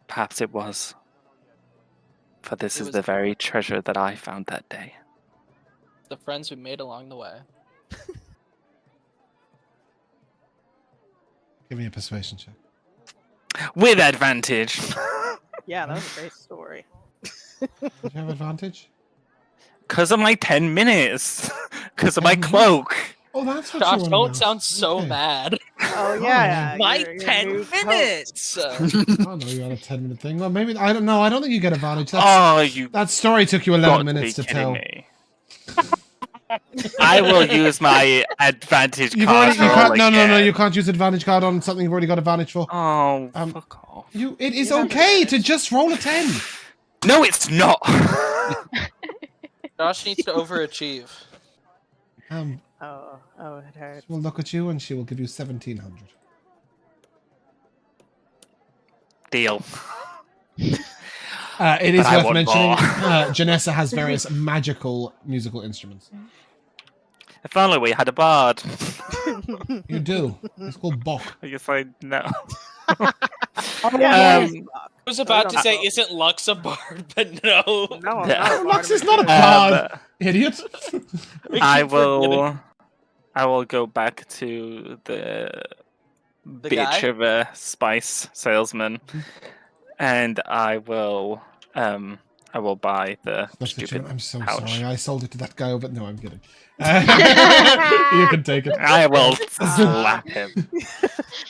Perhaps it was. For this is the very treasure that I found that day. The friends we made along the way. Give me a persuasion check. With advantage! Yeah, that was a great story. Did you have advantage? Because of my 10 minutes! Because of my 10 minutes? cloak! Oh, that's what Josh, you want don't about. sound so Okay. mad. Oh yeah, My your 10 new coat. minutes! I don't know you had a 10-minute thing. Well, maybe I don't know. I don't think you get advantage. That story took you 11 minutes to tell. Me. I will use my advantage You've card. already. You can't, no. again. You can't use advantage card on something you've already got advantage for. Oh, fuck off. It is You have okay to advantage. just roll a 10. No, it's not! Josh needs to overachieve. Oh, it hurts. We'll look at you and she will give you 1,700. Deal. It is But I worth want mentioning, more. Genesa has various magical musical instruments. If only we had a bard. You do. It's called Bach. I guess I know. Yeah, Um, it is Bach. I was So about we to don't say, know. isn't Lux a bard? But no. No, I'm Yeah. not a Oh, Lux bard, is I'm not a good. bard, idiot. I keep forgetting. will. I will go back to the bitch guy? of a spice salesman, and I will buy the That's the stupid tune. I'm so pouch. sorry. I sold it to that guy over. No, I'm kidding. You can take it. I will slap him.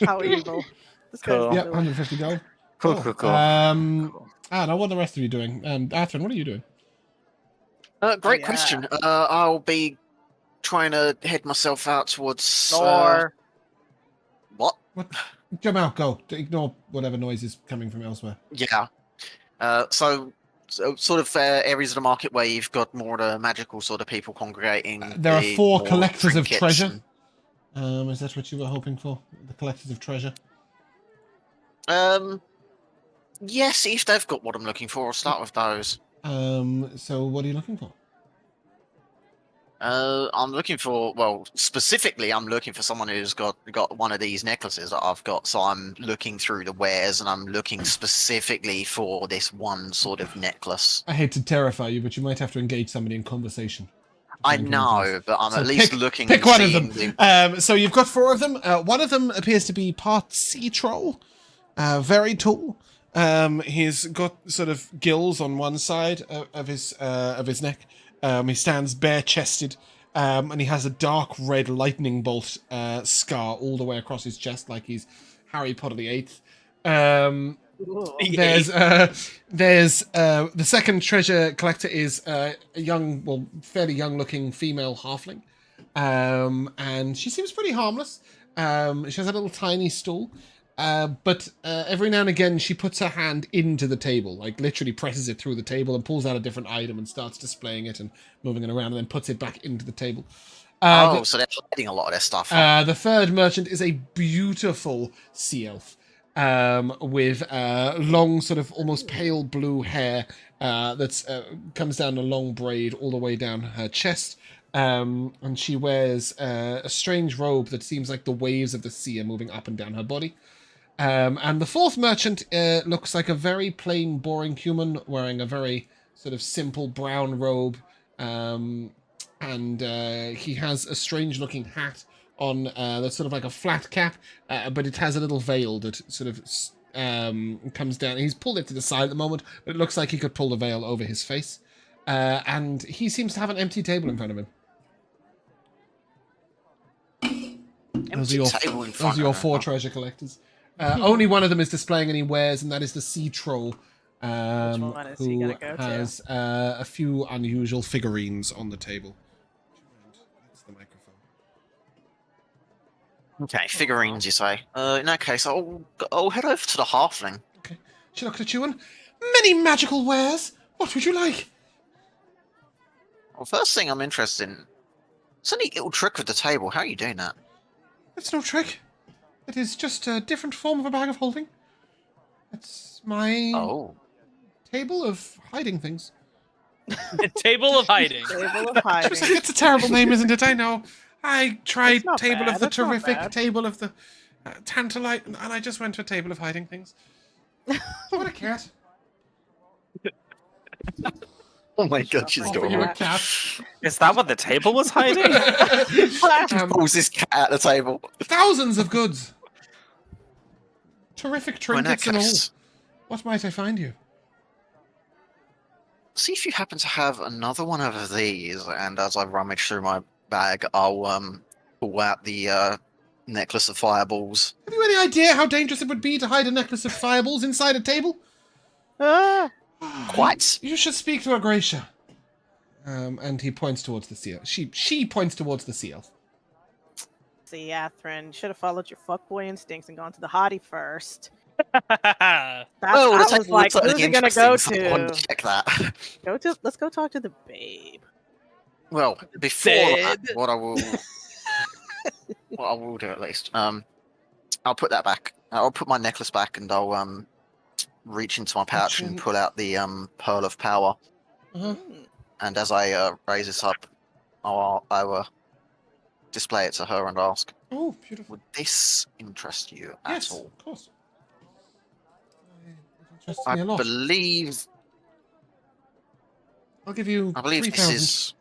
How evil. This Cool. guy's Yep, silly. 150 gold. Cool. Cool. Now what are the rest of you doing? Athren, what are you doing? Great Yeah. question. I'll be trying to head myself out towards. Or What? What? Jamal, go. Ignore whatever noise is coming from elsewhere. Yeah. So sort of areas of the market where you've got more the magical sort of people congregating. There are the 4 more collectors of trinkets treasure. Is that what you were hoping for? The collectors of treasure? Yes, if they've got what I'm looking for, I'll start with those. So what are you looking for? I'm looking for, well, specifically, I'm looking for someone who's got one of these necklaces that I've got. So I'm looking through the wares, and I'm looking specifically for this one sort of necklace. I hate to terrify you, but you might have to engage somebody in conversation. I Trying to impress. know, but I'm So at least pick- looking Pick and one of seeing them. So you've got 4 of them. One of them appears to be part sea troll, very tall. He's got sort of gills on one side of his neck. He stands bare-chested, and he has a dark red lightning bolt scar all the way across his chest, like he's Harry Potter the Eighth. There's the second treasure collector is a young, well, fairly young-looking female halfling, and she seems pretty harmless. She has a little tiny stool, but every now and again she puts her hand into the table, like literally presses it through the table and pulls out a different item and starts displaying it and moving it around and then puts it back into the table. so they're hiding a lot of their stuff. Huh? The third merchant is a beautiful sea elf with long, sort of almost pale blue hair that comes down a long braid all the way down her chest. And she wears a strange robe that seems like the waves of the sea are moving up and down her body. And the fourth merchant looks like a very plain, boring human wearing a very sort of simple brown robe. And he has a strange-looking hat on that's sort of like a flat cap, but it has a little veil that sort of comes down. He's pulled it to the side at the moment, but it looks like he could pull the veil over his face. And he seems to have an empty table in front of him. Those are your 4 treasure collectors. Only one of them is displaying any wares, and that is the sea troll, one is he who gonna go to? has a few unusual figurines on the table. That's the microphone. Okay, figurines, you say? In that case, I'll head over to the halfling. Okay. She looked at you and, many magical wares. What would you like? Well, first thing I'm interested in, it's a neat little trick with the table. How are you doing that? It's no trick. It is just a different form of a bag of holding. It's my table of hiding things. Table of hiding. Table of hiding. It's a terrible name, isn't it? I know. I tried It's not table bad, of the it's not terrific, bad. table of the tantalite, and I just went to a table of hiding things. What a cat. Oh my god, she's Offer you a cat. Is that what the table was hiding? Pulls this cat at the table. Thousands of goods. Terrific Well, in that trinkets and all. case, What might I find you? see if you happen to have another one of these, and as I rummage through my bag, I'll pull out the necklace of fireballs. Have you any idea how dangerous it would be to hide a necklace of fireballs inside a table? Ah, Quite. You should speak to Agracia. And he points towards the seal. She points towards the seal. see, Athren, should have followed your fuckboy instincts and gone to the hottie first. I was like, who's he gonna go to? Check that. Let's go talk to the babe. Well, before that, Dead. what I will do at least, I'll put that back. I'll put my necklace back, and I'll reach into my pouch and Actually- pull out the Pearl of Power. Uh-huh. And as I raise this up, I will display it to her and ask, Oh, beautiful. would this interest you Yes, at all? of course. It interests I me a lot. believe I'll give you this 3,000. is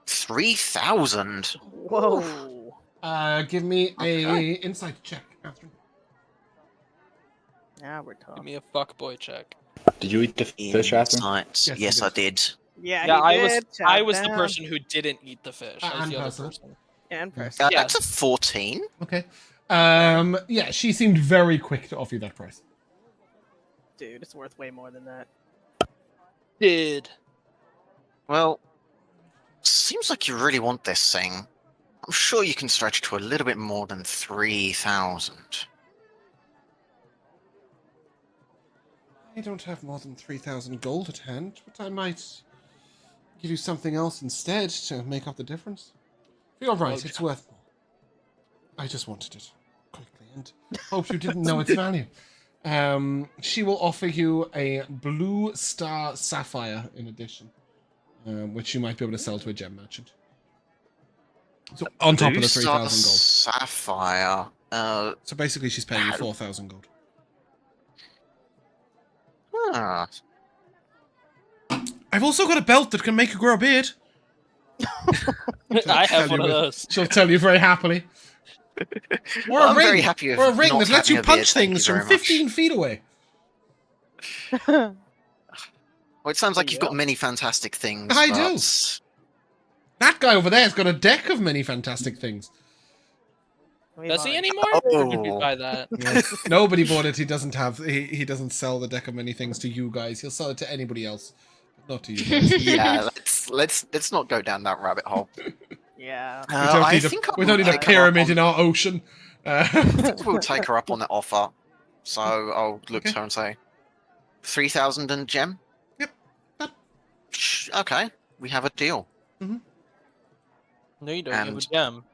3,000. Whoa. Give me a Okay. insight check, Athren. Now we're Give talking. me a fuckboy check. Did you eat the fish, Athren? Insight. Yes, Yes, you I did. Yeah, Yeah, he did. I chop was the down. person who didn't eat the fish. I was And the other Percival. person. And Yeah. person. Yeah. That's a 14. Okay. Yeah, she seemed very quick to offer you that price. Dude, it's worth way more than that. Did. Well, seems like you really want this thing. I'm sure you can stretch to a little bit more than 3,000. I don't have more than 3,000 gold at hand, but I might give you something else instead to make up the difference. You're right, Oh, it's worth more. I just wanted it quickly and hoped you didn't know its value. She will offer you a blue star sapphire in addition, which you might be able to sell to a gem merchant. So on top of the 3,000 gold. Sapphire. So basically she's paying you 4,000 gold. Ah, I've also got a belt that can make you grow a beard. I have Tell one you of with- those. She'll tell you very happily. Or a I'm ring. very happy with Or a ring not that lets you having a beard, punch thank things you from very much. 15 feet away. Well, it sounds like There you've you got many fantastic things. I but... do. That guy over there's got a deck of many fantastic things. Does he anymore? Oh. Or did you buy that? Yeah. Nobody bought it. He doesn't have. He doesn't sell the deck of many things to you guys. He'll sell it to anybody else, but not to you guys. Yeah, let's not go down that rabbit hole. Yeah. We don't I need think we don't need a take her up pyramid on- in our ocean. I think we'll take her up on that offer. So I'll look Okay. to her and say, 3,000 and gem. Yep. That- Okay, we have a deal. No, you don't. You have a And- gem.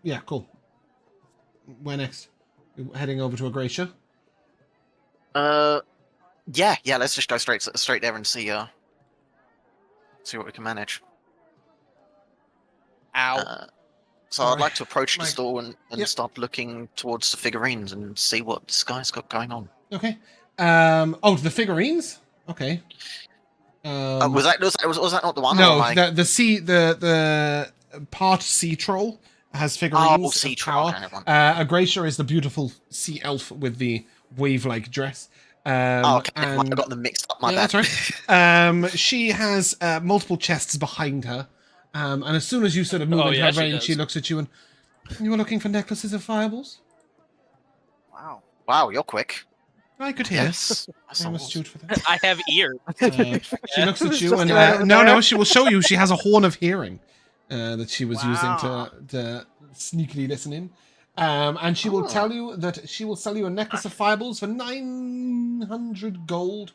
Yeah, cool. Where next? You heading over to Agracia? Yeah. Let's just go straight there and see what we can manage. Ow. So Alright, I'd like to approach the Mike. store and Yep. start looking towards the figurines and see what this guy's got going on. Okay. Oh, the figurines. Okay. Was that not the one? No, or am I- the part sea troll has figurines sea of troll, power. okay, one. Agracia is the beautiful sea elf with the wave-like dress. okay, and I got them mixed up. My yeah, bad. that's right. She has multiple chests behind her, and as soon as you sort of move Oh, into yeah, her she range, does. she looks at you and you were looking for necklaces of fireballs. Wow. Wow, you're quick. I could hear. Yes. I'm astute for that. I have ears. She looks at you Just and right over no, there. she will show you. She has a horn of hearing that she was using Wow. to sneakily listen in. And she will tell you that she will sell you a necklace of fireballs for 900 gold.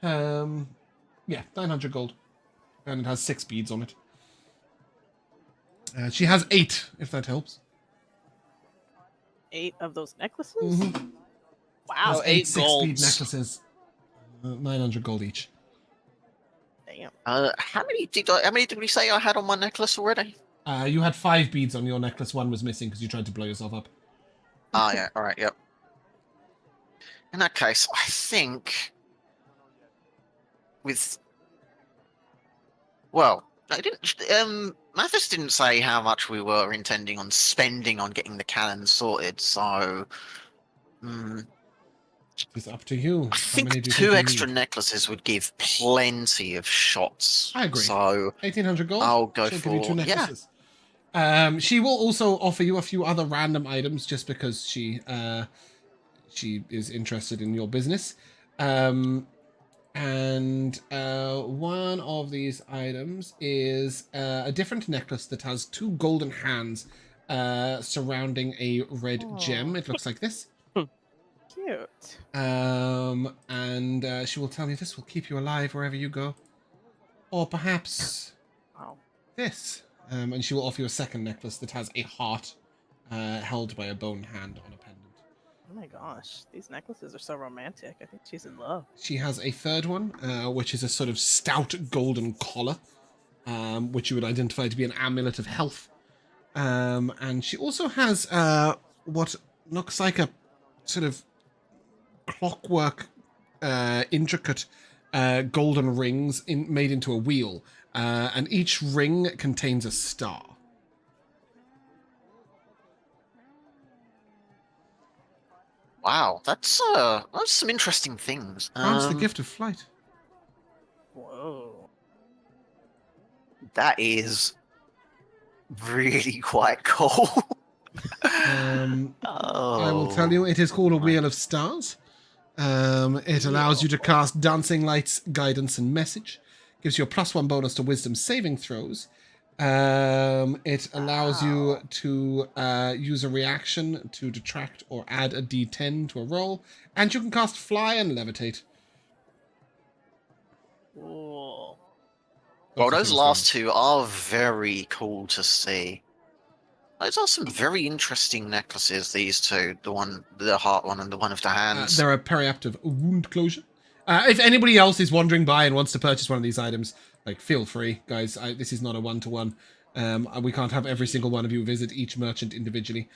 Yeah, 900 gold, and it has 6 beads on it. She has 8, if that helps. 8 of those necklaces? Mhm. Wow. Has Oh, 8 8 6-bead golds. necklaces, 900 gold each. Damn. How many did we say I had on my necklace already? You had 5 beads on your necklace. 1 was missing because you tried to blow yourself up. Ah, yeah. All right. Yep. In that case, I think I didn't. Mathis didn't say how much we were intending on spending on getting the cannon sorted, so It's up to you. I How many think do you 2 you extra need? necklaces would give plenty of shots. I agree. So 1,800 gold. I'll go She'll give you 2 for- yeah. necklaces. She will also offer you a few other random items just because she is interested in your business. And one of these items is a different necklace that has 2 golden hands surrounding a red gem. It looks like this. Cute. And she will tell you this will keep you alive wherever you go. Or perhaps Wow. this. And she will offer you a second necklace that has a heart held by a bone hand on a pendant. Oh my gosh, these necklaces are so romantic. I think she's in love. She has a third one, which is a sort of stout golden collar, which you would identify to be an amulet of health. And she also has what looks like a sort of clockwork, intricate golden rings made into a wheel. And each ring contains a star. Wow, that's some interesting things. Grants the gift of flight. Whoa. That is really quite cool. I will tell you, it is called a Wheel of Stars. It allows you to cast Dancing Lights, Guidance, and Message. Gives you a +1 bonus to Wisdom saving throws. It allows you to use a reaction to detract or add a d10 to a roll. And you can cast Fly and Levitate. Cool. Well, those last two are very cool to see. Those are some very interesting necklaces, these two. The heart one and the one of the hands. They're a periaptive wound closure. If anybody else is wandering by and wants to purchase one of these items, like, feel free, guys. This is not a one-to-one. We can't have every single one of you visit each merchant individually.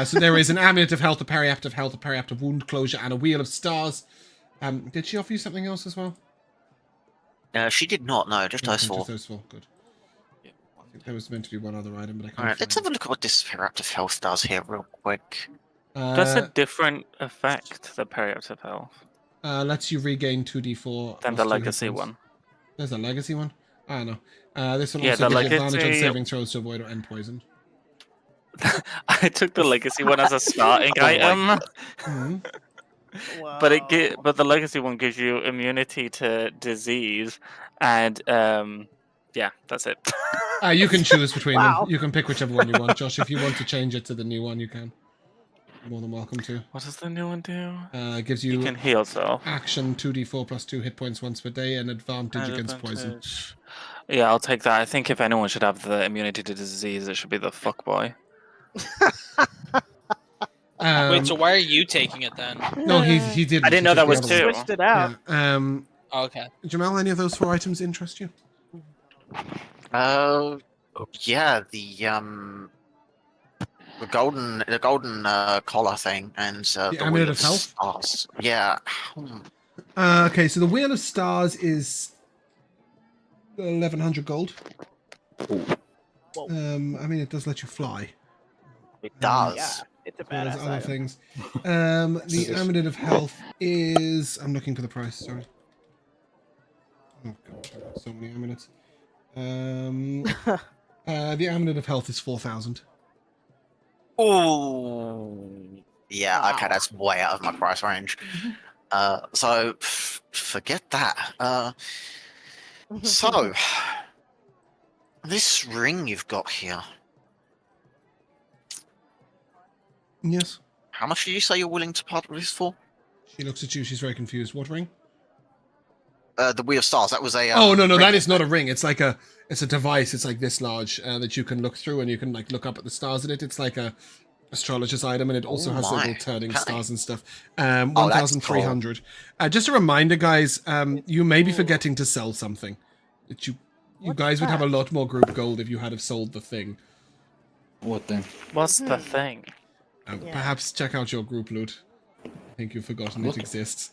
So there is an amulet of health, a periaptive health, a periaptive wound closure, and a wheel of stars. Did she offer you something else as well? She did not, no, just those four. Just those four, good. I think there was meant to be one other item, but I can't Alright, let's find have a look at what this periaptive health does here real quick. That's a different effect, the periaptive health, lets you regain 2d4 than plus the 2 hit legacy points. one. There's a legacy one? I don't know. This one Yeah, also the gives you advantage on legacy- saving throws to avoid or end poison. I took the legacy one as a starting Oh my item, Mhm. Wow. but the legacy one gives you immunity to disease, and yeah, that's it. You can choose between Wow. them. You can pick whichever one you want, Josh. If you want to change it to the new one, you can. You're more than welcome to. What does the new one do? It gives You you can heal self. action 2d4 plus 2 hit points once per day and advantage against poison. Advantage. Yeah, I'll take that. I think if anyone should have the immunity to disease, it should be the fuckboy. Wait, so why are you taking it then? No, he didn't. I didn't He know took that the was other two. one. Switched it out. Yeah. Oh, okay. Jamal, any of those 4 items interest you? Yeah, the golden collar thing and the amulet wheel of health? stars. Yeah. Okay, so the Wheel of Stars is 1100 gold. Whoa. I mean, it does let you fly. It does. Yeah, it's a Well, there's badass other item. things. The Amulet of Health is... I'm looking for the price, sorry. Oh, God, I've got so many amulets. The Amulet of Health is 4,000. Ooh. Yeah, Wow. okay, that's way out of my price range. So, forget that. So, this ring you've got here, Yes. how much did you say you're willing to part with this for? She looks at you, she's very confused. What ring? The Wheel of Stars, that was a... Oh, no, ring. that is not a ring. It's like it's a device. It's like this large that you can look through and you can like look up at the stars in it. It's like a astrologer's item and it also Oh has my. little turning Okay. stars and stuff. that's 1,300. Just a reminder, guys, you may be forgetting to sell something. That you What's guys would have a that? lot more group gold if you had have sold the thing. What thing? What's the thing? Yeah. Perhaps check out your group loot. I think you've forgotten Look. it exists.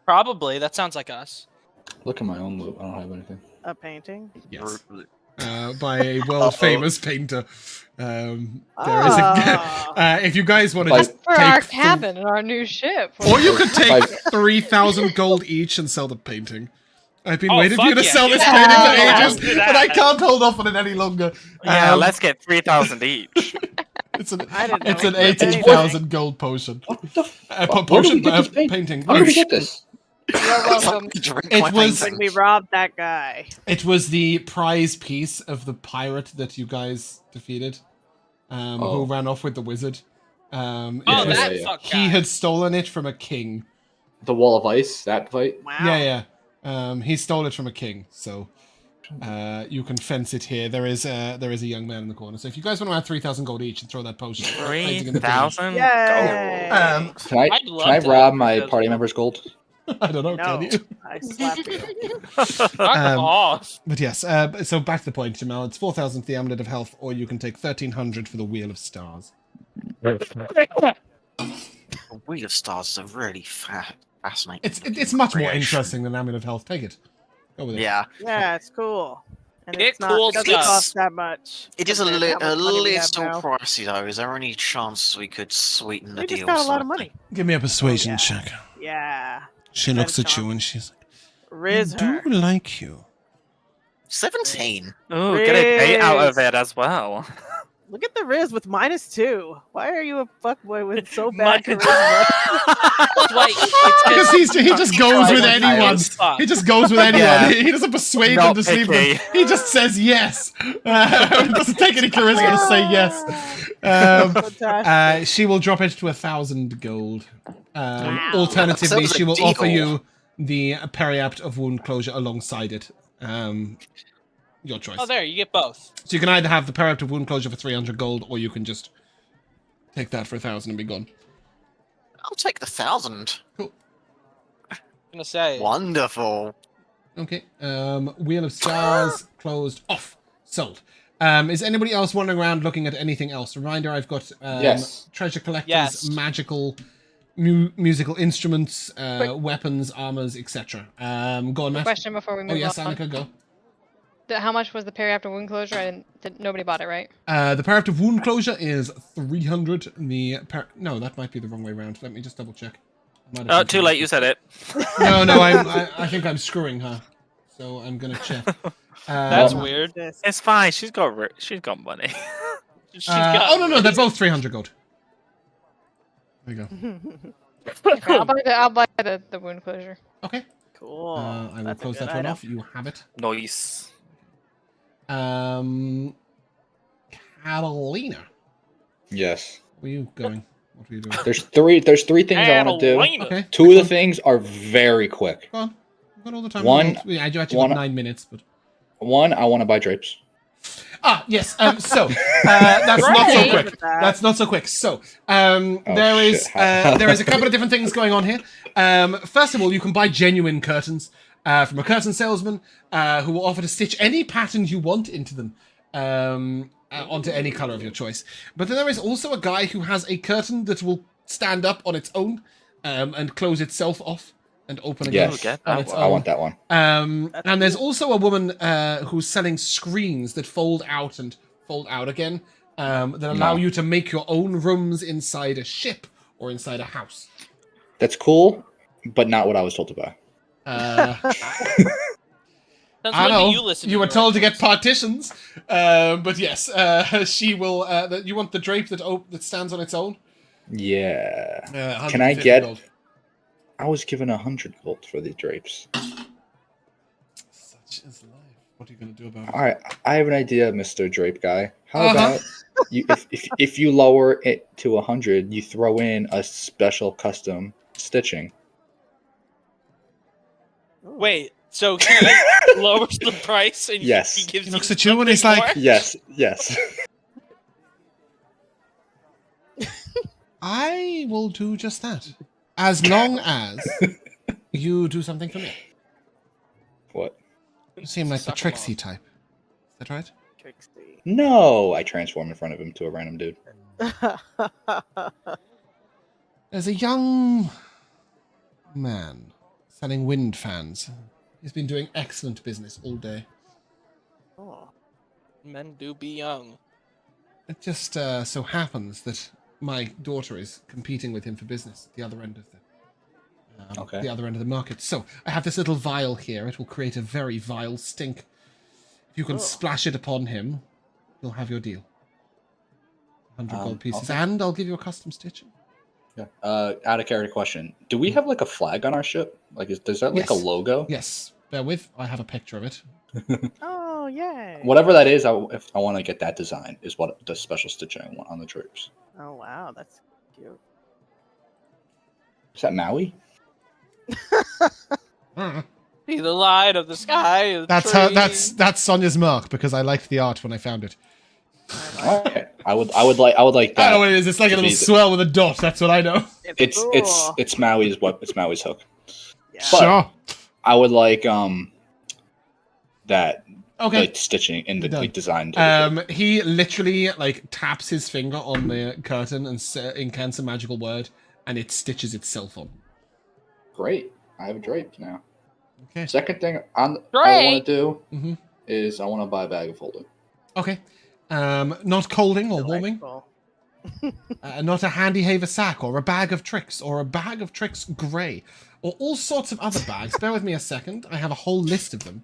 Probably. That sounds like us. Look at my own loot. I don't have anything. A painting. Yes. By a world famous painter. There is a. Ah. If you guys want to By- just For take our th- cabin and our new ship. or you could take By- 3,000 gold each and sell the painting. I've been Oh, waiting for you fuck to yeah, sell do this that. painting for Let's ages, do that. but I can't hold off on it any longer. Yeah, Um, let's get 3,000 each. It's an I didn't know it's an it was 18,000 gold potion. What the fuck? Potion Where did we get this paint? painting. How did we get this? You're welcome. It was- When we robbed that guy. It was the prize piece of the pirate that you guys defeated, who Oh. ran off with the wizard. It Oh, was- yeah, that yeah. fuck he guy. had stolen it from a king. The wall of ice. That fight. Wow. Yeah. He stole it from a king. So, You can fence it here. There is a young man in the corner. So if you guys want to add 3,000 gold each and throw that potion, raising in the pillage. 3,000 Yay! gold. I'd love Can I to rob have my 3,000 party gold. members' gold? I don't know. No, Can you? I slap you. Fuck Um, off. But yes. So back to the point, Jamal. It's 4,000 for the Amulet of Health, or you can take 1,300 for the Wheel of Stars. The Wheel of Stars is a really fascinating. It's much more creation. interesting than Amulet of Health. Take it. Go with it. Yeah, Yeah, it's cool. And Get it's not, cool it doesn't stuff. cost that much. it is a compared to how much money we have little now. pricey though. Is there any chance we could sweeten the We deal? just got a lot of slightly? money. Give me a persuasion yeah. check. Yeah. She That looks is at you charm. and she's like, Riz I her. do like you. 17. Oh, get a bait out of Riz. it as well. Look at the Riz with -2. Why are you a fuckboy with so My- bad charisma? Like, Because he just goes with Right, anyone. stop. He just goes with anyone. Yeah. He doesn't persuade Not them to sleep with picky. him. He just says yes. He doesn't take any charisma to say yes. Fantastic. She will drop it to 1,000 gold. Wow. Alternatively, Sounds she will like offer deal. you the Periapt of Wound Closure alongside it. Your choice. Oh, there, you get both. So you can either have the Periapt of Wound Closure for 300 gold, or you can just take that for 1,000 and be gone. I'll take the 1,000. Cool. I'm gonna say. Wonderful. Okay. Wheel of Stars closed off. Sold. Is anybody else wandering around looking at anything else? Reminder: I've got Yes. treasure collectors, Yes. magical, musical instruments, weapons, armors, etc. Go on, Matt. Question before we move Oh yes, on. Annika, go. How much was the parry after wound closure? Nobody bought it, right? The Periapt of Wound Closure is 300. No, that might be the wrong way around. Let me just double check. I might have Oh, been too late. You said it. No, I think I'm screwing her. So I'm gonna check. That's Um, weird. This. It's fine. She's got money. She's got oh no, they're both 300 gold. There you go. Okay, I'll buy the wound closure. Okay. Cool. I will That's a close good that one item. off. You have it. Nice. Catalina, Yes. where are you going? What are you doing? There's three things I want to do. Catalina. Okay. Two of the things are very quick. Go on. We've got all the time. One- I actually one- got 9 minutes, but One, I want to buy drapes. yes. So that's not so Right. quick. That's not so quick. So there is a couple of different things going on here. First of all, you can buy genuine curtains from a curtain salesman who will offer to stitch any pattern you want into them. Onto any color of your choice. But then there is also a guy who has a curtain that will stand up on its own and close itself off and open again Yes. Get on that its one. I own. want that one. And there's also a woman who's selling screens that fold out and fold out again that allow No. you to make your own rooms inside a ship or inside a house. That's cool, but not what I was told to buy. That's I when know. you listen. You were your told to get directions. partitions, but yes, she will. You want the drape that stands on its own? Yeah. 150 Can I get- gold. I was given 100 gold for the drapes. Such is life. What are you gonna do about it? All right, I have an idea, Mr. Drape guy. How Uh-huh. about you? If you lower it to 100, you throw in a special custom stitching. Wait, so he lowers the price and Yes. he gives He looks you at you and he's something like, more? Yes, yes. I will do just that, as long as you do something for me. What? You seem like the Suck 'em Trixie off. type. Is that right? Trixie. No, I transform in front of him to a random dude. There's a young man selling wind fans. He's been doing excellent business all day. Oh. Men do be young. It just so happens that my daughter is competing with him for business at the other end of Okay. the other end of the market. So I have this little vial here. It will create a very vile stink. If you can splash it upon him, you'll have your deal. 100 gold pieces, okay. and I'll give you a custom stitching. Yeah. Out of character question: do we have like a flag on our ship? Like, does that like Yes. a logo? Yes, bear with. I have a picture of it. Oh, yay. Whatever that is, if I want to get that design, is what the special stitching I want on the drapes. Oh, wow. That's cute. Is that Maui? Ah, Be the light of the sky. Of the That's her. tree. That's Sonia's mark because I liked the art when I found it. Okay. I would like I that. don't know what it is. It's like a to little be the- swell with a dot. That's what I know. It's Maui's Maui's hook. Yeah. But- Sure. I would like that Okay. like stitching in the Done. like design. to the shape. He literally like taps his finger on the curtain and incants a magical word, and it stitches itself on. Great. I have a drape now. Okay. Second thing I want Drape? to do Mhm. is I want to buy a bag of holding. Okay. Not colding or warming. Delightful. Not a handy haver sack or a bag of tricks or a bag of tricks grey or all sorts of other bags. Bear with me a second. I have a whole list of them.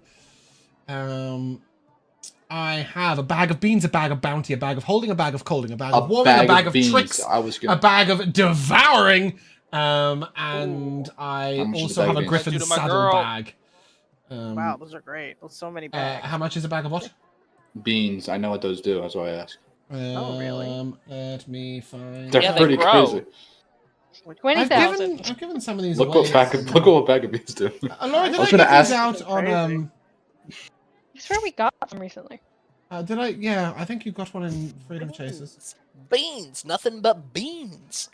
I have a bag of beans, a bag of bounty, a bag of holding, a bag of colding, a bag of warming, a bag of beans. tricks, I was a gonna. bag of devouring, and How I much is also a bag have a of beans? griffin Do to my saddle girl. bag. Wow, those are great. There's so many bags. How much is a bag of what? Beans. I know what those do. That's why I ask. Oh, really? Let me find. They're Yeah, they pretty grow. crazy. Which- 20,000. I've given some of these Look away. what bag of beans do. Laura, did I I, was give gonna these ask- out on Crazy. I swear we got them recently. did I? Yeah, I think you got one in Freedom Chasers. Beans, nothing but beans.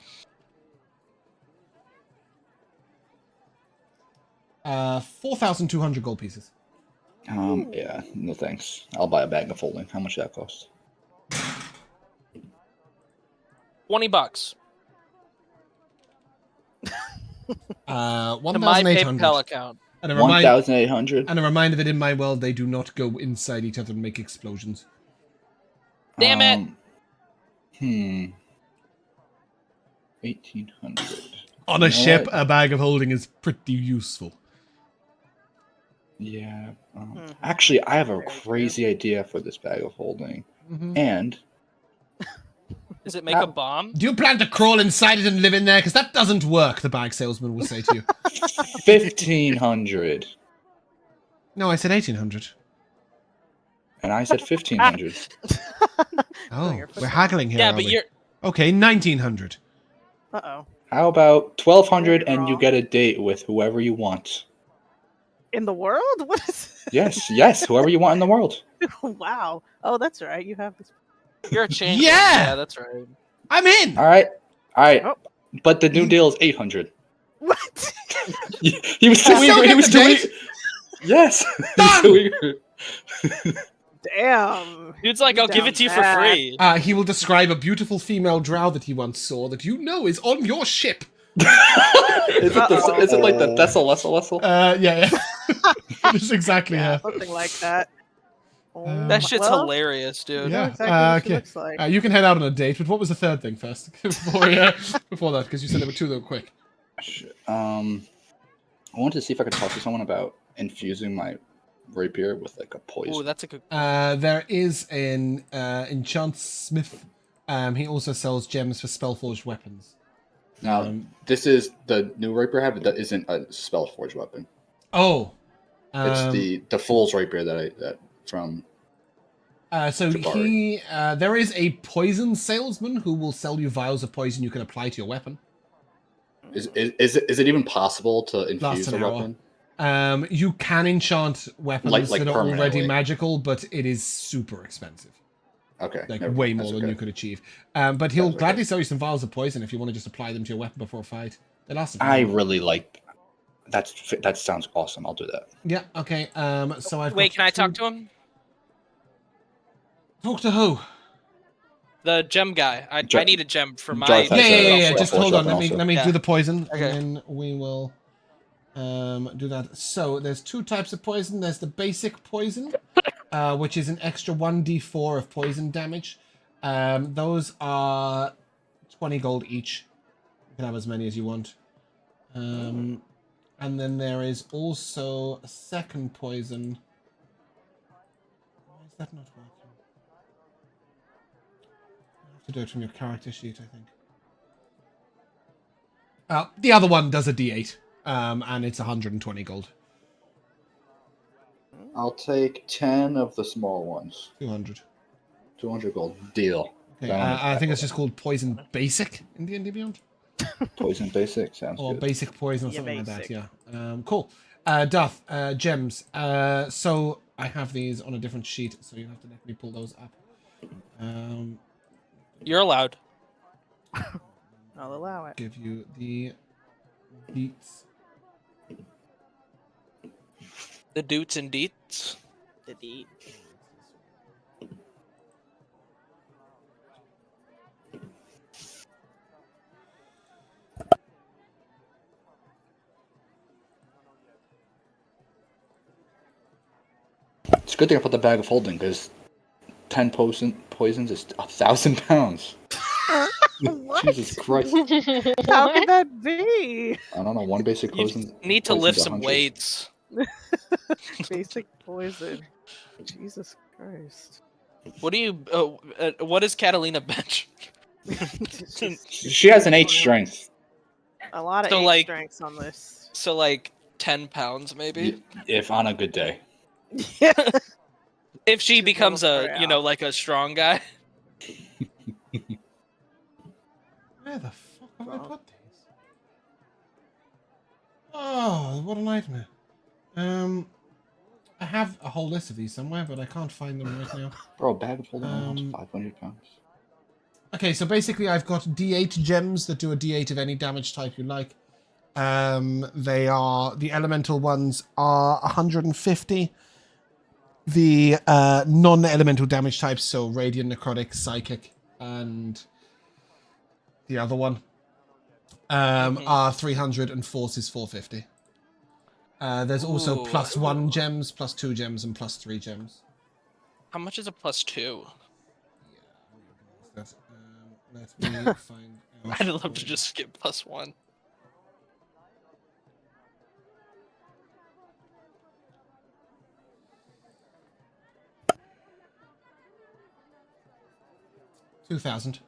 4,200 gold pieces. Yeah, no thanks. I'll buy a bag of holding. How much that cost? $20 to my 1,800. PayPal account. And a, 1,800. and a reminder that in my world they do not go inside each other and make explosions. Damn it. 1,800. On a You know ship, what? a bag of holding is pretty useful. Yeah. Mhm. Actually, I have a Very true. crazy idea for this bag of holding. Mhm. And Does it make a bomb? Do you plan to crawl inside it and live in there? Because that doesn't work, the bag salesman will say to you. 1,500. No, I said 1,800. And I said 1,500. Oh, you're we're haggling here. Yeah, are but we? you're. Okay, 1,900. Uh-oh. How about 1,200 You're and you wrong. get a date with whoever you want? In the world? What is Yes, whoever you want in the world. Wow. Oh, that's right. You have this. You're a changeling. Yeah! Yeah, that's right. I'm in! All right. Oh. But the new deal is 800. What? He was too I still eager. He get was the too date? eager. Yes. He was Done! too eager. Damn. Dude's like, I'll give it to you for Down free. He will describe a beautiful female drow that he once saw that you know is on your ship. Is it like the Dessel? Yeah. It's exactly Yeah, her. something like that. Oh, That shit's well, hilarious, dude. Yeah. I know exactly what she Okay. looks like. You can head out on a date, but what was the third thing first? before that, because you said there were two that were quick. I wanted to see if I could talk to someone about infusing my rapier with like a poison. Ooh, that's a good. There is an enchant smith. He also sells gems for spellforged weapons. Now, this is the new rapier I have. That isn't a spellforged weapon. Oh. It's the fool's rapier that from. So Jabari. there is a poison salesman who will sell you vials of poison you can apply to your weapon. Is it even possible to Lasts infuse an a hour. weapon? You can enchant weapons Like that are already permanently. magical, but it is super expensive. Okay, Like never way mind, more that's than okay. you could achieve. But he'll That's okay. gladly sell you some vials of poison if you want to just apply them to your weapon before a fight. They last. I really like. That sounds awesome. I'll do that. Yeah. Okay. So I've Wait, got can I talk two- to him? Talk to who? The gem guy. I Jar- need a gem for my. Darth has Yeah. a Just forged hold on. weapon Let also. me Yeah. do the poison, Okay. and then we will do that. So there's two types of poison. There's the basic poison, which is an extra 1d4 of poison damage. Those are 20 gold each. You can have as many as you want. And then there is also a second poison. Why is that not working? I have to do it from your character sheet, I think. The other one does a d8, and it's 120 gold. I'll take 10 of the small ones. 200. 200 gold. Deal. Okay, That one is I think it's back just called Poison Basic in D&D Beyond. Poison basic sounds Or good. Basic Poison or Yeah, something like that, basic. yeah. Cool. Darth, gems. So I have these on a different sheet, so you have to let me pull those up. You're allowed. I'll allow it. Give you the deets. The doots and deets. Did eat. It's a good thing I put the bag of holding because 10 poisons is 1,000 pounds. What? Jesus Christ. How could that be? I don't know, one basic You poison. need to poison's lift some 100. weights. Basic poison. Jesus Christ. What do you? What is Katalina bench? It's just She has an 8 strength. a lot of So, eight like- strengths on this. So like 10 pounds maybe. If on a good day. Yeah. If she She's becomes little a, frail. like a strong guy. Where the fuck have I put these? Oh, what a nightmare. I have a whole list of these somewhere, but I can't find them right now. Bro, a bag of holding almost Um, 500 pounds. Okay, so basically I've got D8 gems that do a D8 of any damage type you like. They are, the elemental ones are 150. The non-elemental damage types, so radiant, necrotic, psychic, and the other one, are 300 and force is 450. There's also Ooh. +1 gems, +2 gems, and +3 gems. How much is a +2? Let me find out. I'd love to just get +1. $2,000.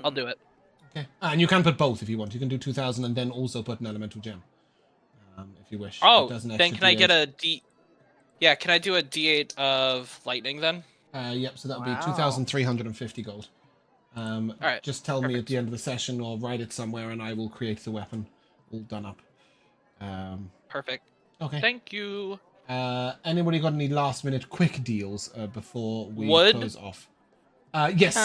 I'll do it. Okay. And you can put both if you want. You can do 2,000 and then also put an elemental gem. If you wish. Oh, It does an then extra can I get D8. a D? Yeah, can I do a D8 of lightning then? Yep, so that would be Wow. 2,350 gold. Alright, Just tell me at perfect. the end of the session or write it somewhere and I will create the weapon all done up. Perfect. Okay. Thank you. Anybody got any last minute quick deals before we Wood? close off? Yes,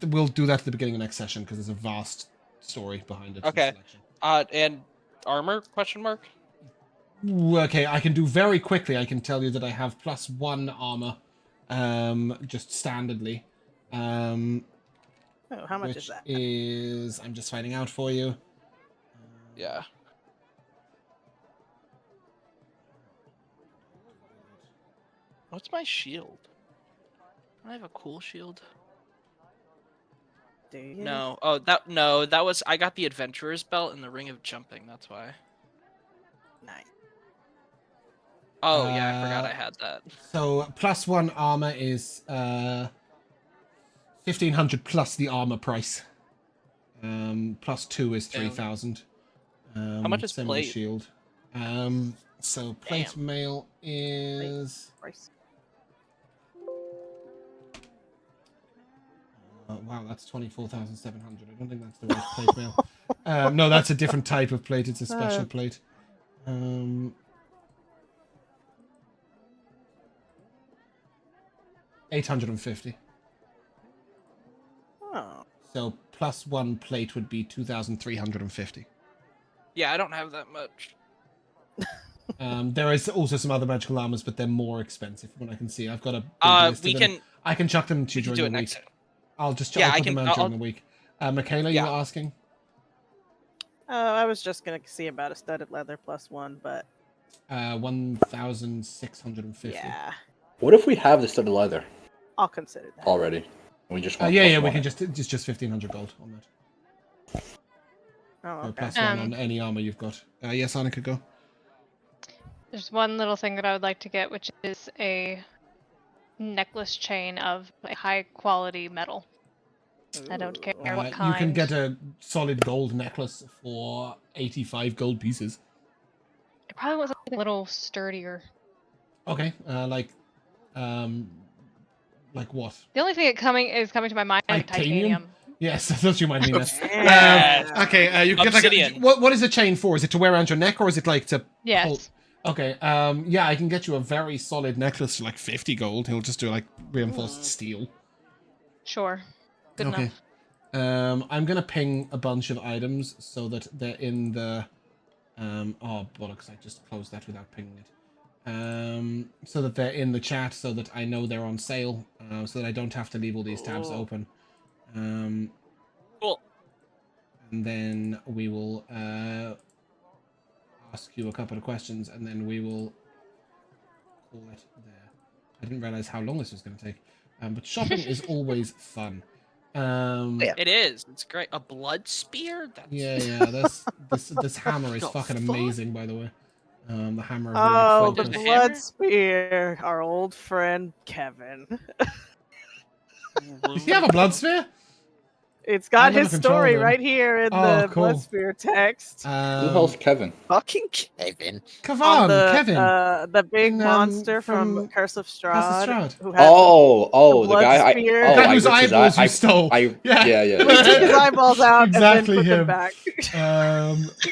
we'll do that at the beginning of next session because there's a vast story behind it. for Okay. selection. And armor? Question mark. Ooh, okay, I can do very quickly. I can tell you that I have +1 armor, just standardly. Oh, how much Which is that? is, I'm just finding out for you. Yeah. What's my shield? I have a cool shield. Do you? No. Oh, that was I got the adventurer's belt and the ring of jumping. That's why. Nice. Oh yeah, I forgot I had that. So +1 armor is 1,500 plus the armor price. +2 is 3,000. How much is same with plate? the shield. So plate mail is. Price. Wow, that's 24,700. I don't think that's the right plate mail. No, that's a different type of plate. It's a special plate. 850. Oh. So +1 plate would be 2,350. Yeah, I don't have that much. There is also some other magical armors, but they're more expensive from what I can see. I've got a big list We of them. can I can chuck them to you do during it the next week. time. I'll just Yeah, I'll I put them can- out during I'll- the week. Mikayla, you Yeah. were asking? I was just gonna see about a studded leather +1, but 1,650. yeah, What if we have the studded leather I'll consider that. already? We just want Yeah, we +1 can it. just 1,500 gold on that. Oh, So okay. +1 on any armor you've got. Yes, Annika, go. There's one little thing that I would like to get, which is a necklace chain of a high quality metal. I don't care what kind. You can get a solid gold necklace for 85 gold pieces. It probably was something a little sturdier. Okay, like what? The only thing that is coming to my mind is Titanium? titanium. Yes, I thought you might mean that. Yeah. Okay, you get like Obsidian. what is a chain for? Is it to wear around your neck, or is it like to Yes. hold? Okay, yeah, I can get you a very solid necklace for like 50 gold. He'll just do like reinforced steel. Sure. Good Okay. enough. I'm gonna ping a bunch of items so that they're in the. Oh bollocks! I just closed that without pinging it. So that they're in the chat, so that I know they're on sale, so that I don't have to leave all these tabs open. Cool. And then we will ask you a couple of questions, and then we will call it there. I didn't realize how long this was going to take, but shopping is always fun. Yeah. It is. It's great. A blood spear? That's... Yeah. This hammer is The fucking fuck? amazing, by the way. The hammer. Of Oh, Runic the Focus. hammer? blood spear. Our old friend Kevin. Does he have a blood spear? It's got never his controlled story him. right here in Oh, the cool. blood spear text. Who the hell's Kevin? Fucking Kevin. Kavan, On the, Kevin. the big In, monster from from Curse of Curse of Strahd. Strahd. Who had The blood guy. spear. The guy I whose ripped his eyeballs eye- you stole. Yeah. We took his eyeballs out Exactly and then put him. them back.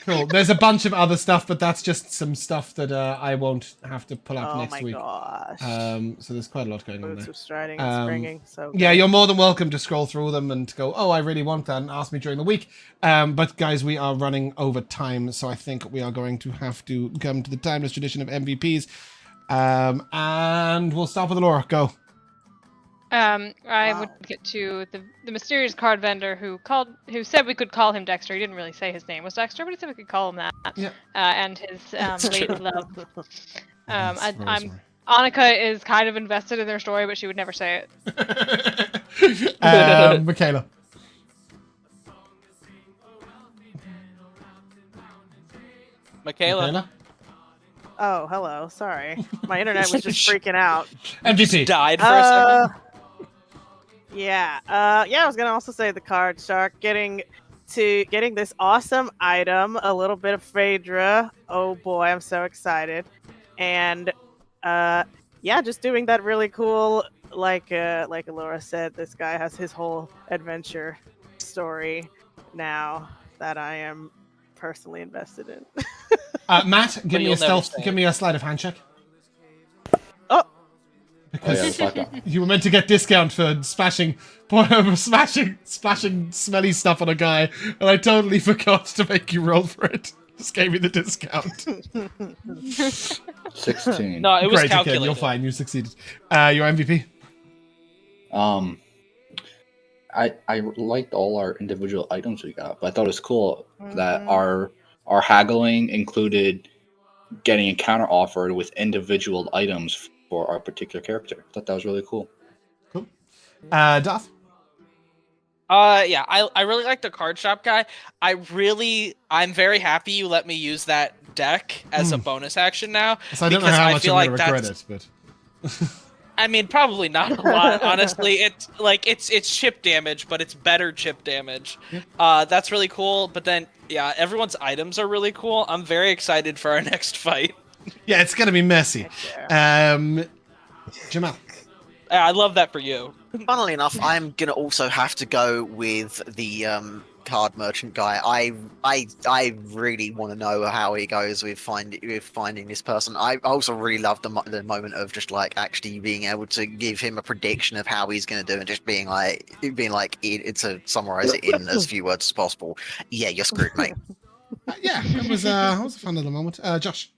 Cool. There's a bunch of other stuff, but that's just some stuff that I won't have to pull up Oh next my week. gosh. So there's quite a lot going on Boots there. of striding Um, and springing. So Yeah, good. you're more than welcome to scroll through them and go, oh, I really want that, and ask me during the week. But guys, we are running over time, so I think we are going to have to come to the timeless tradition of MVPs. And we'll start with Elora. Go. I Wow. would get to the mysterious card vendor who said we could call him Dexter. He didn't really say his name was Dexter, but he said we could call him that. Yeah. And his lady love. Yes, Rosemary. Annika is kind of invested in their story, but she would never say it. Mikayla. Mikayla. Oh, hello. Sorry. My internet was just freaking out. MVP. Died for a second. Yeah. I was gonna also say the card shark getting this awesome item, a little bit of Phaedra. Oh boy, I'm so excited. And just doing that really cool, like Elora said, this guy has his whole adventure story now that I am personally invested in. Matt, give me you'll a stealth. never say Give it. me a sleight of hand check. Oh. Because fuck up. you were meant to get discount for splashing smelly stuff on a guy, and I totally forgot to make you roll for it. Just gave me the discount. 16. No, it was Great, calculated. again, you're fine. You succeeded. Your MVP. I liked all our individual items we got, but I thought it was cool that Mhm. our haggling included getting a counter offered with individual items for our particular character. I thought that was really cool. Cool. Darth. I really like the card shop guy. I'm very happy you let me use that deck as a bonus action now. So I don't know because how I much feel I'm going to like regret it, that's- but I mean, probably not a lot, honestly. It's chip damage, but it's better chip damage. That's really cool. But then, yeah, everyone's items are really cool. I'm very excited for our next fight. yeah, it's going to be messy. Jamal. I love that for you. Funnily enough, I'm gonna also have to go with the card merchant guy. I really want to know how he goes with finding this person. I also really love the moment of just like actually being able to give him a prediction of how he's gonna do, and just being like to summarize it in as few words as possible. Yeah, you're screwed, mate. Yeah, it was a fun little moment. Josh.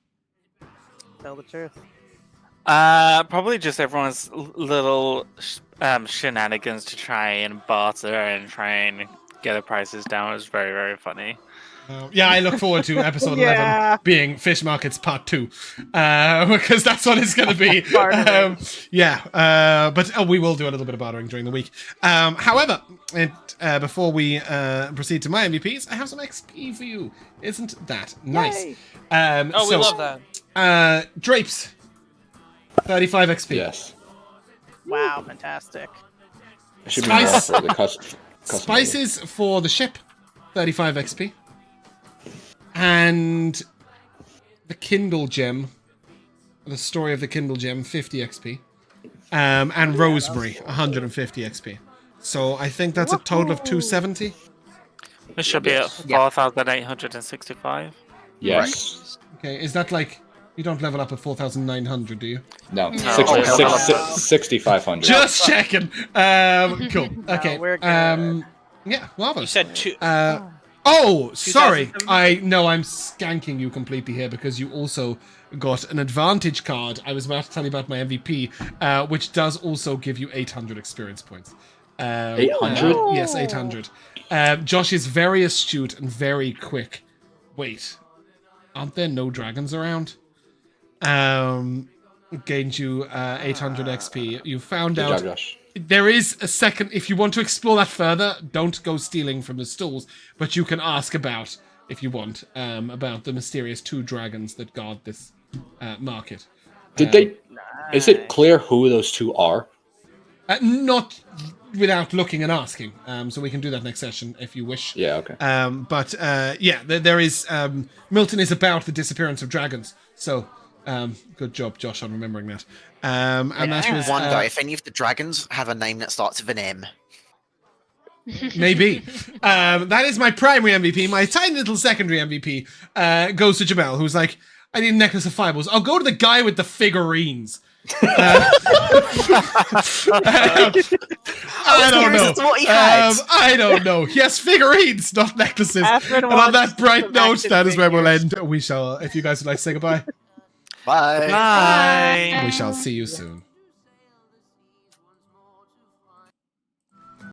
Tell the truth. Probably just everyone's little shenanigans to try and barter and try and get the prices down was very, very funny. Yeah, I look forward to episode Yeah. 11 being Fish Markets Part 2, because that's what it's going to be. But we will do a little bit of bartering during the week. However, before we proceed to my MVPs, I have some XP for you. Isn't that nice? Yay. We love that. Drapes, 35 XP. Yes. Wow, fantastic. It should be more Spice. for the custom. Spices for the ship, 35 XP. And the Kindle Gem, the story of the Kindle Gem, 50 XP. And Rosemary, 150 XP. So I think that's a total of 270. It should be at 4,865. Yes. Okay, is that like you don't level up at 4,900, do you? No. No. 6,500. Just checking. Cool. Okay. we're good. Yeah, You marvelous. said two. Oh, sorry. 2,070? I know I'm skanking you completely here because you also got an advantage card. I was about to tell you about my MVP, which does also give you 800 experience points. 800? Yes, 800. Josh is very astute and very quick. Wait, aren't there no dragons around? Gained you 800 XP. You found Good out job, Josh. there is a second. If you want to explore that further, don't go stealing from the stalls, but you can ask about, if you want, about the mysterious 2 dragons that guard this market. Did they? Is it clear who those 2 are? Not without looking and asking. So we can do that next session if you wish. Yeah, okay. Yeah, there is. Milton is about the disappearance of dragons. So, good job, Josh, on remembering that. And that was Wonder if any of the dragons have a name that starts with an M. maybe. That is my primary MVP. My tiny little secondary MVP goes to Jamal, who's like, I need a necklace of fireballs. I'll go to the guy with the figurines. I don't know. That's what he had. I don't know. He has figurines, not necklaces. Athren And on wants that bright some note, action that is where we'll figures. end. We shall, if you guys would like to say goodbye, Bye. Bye. we shall see you soon.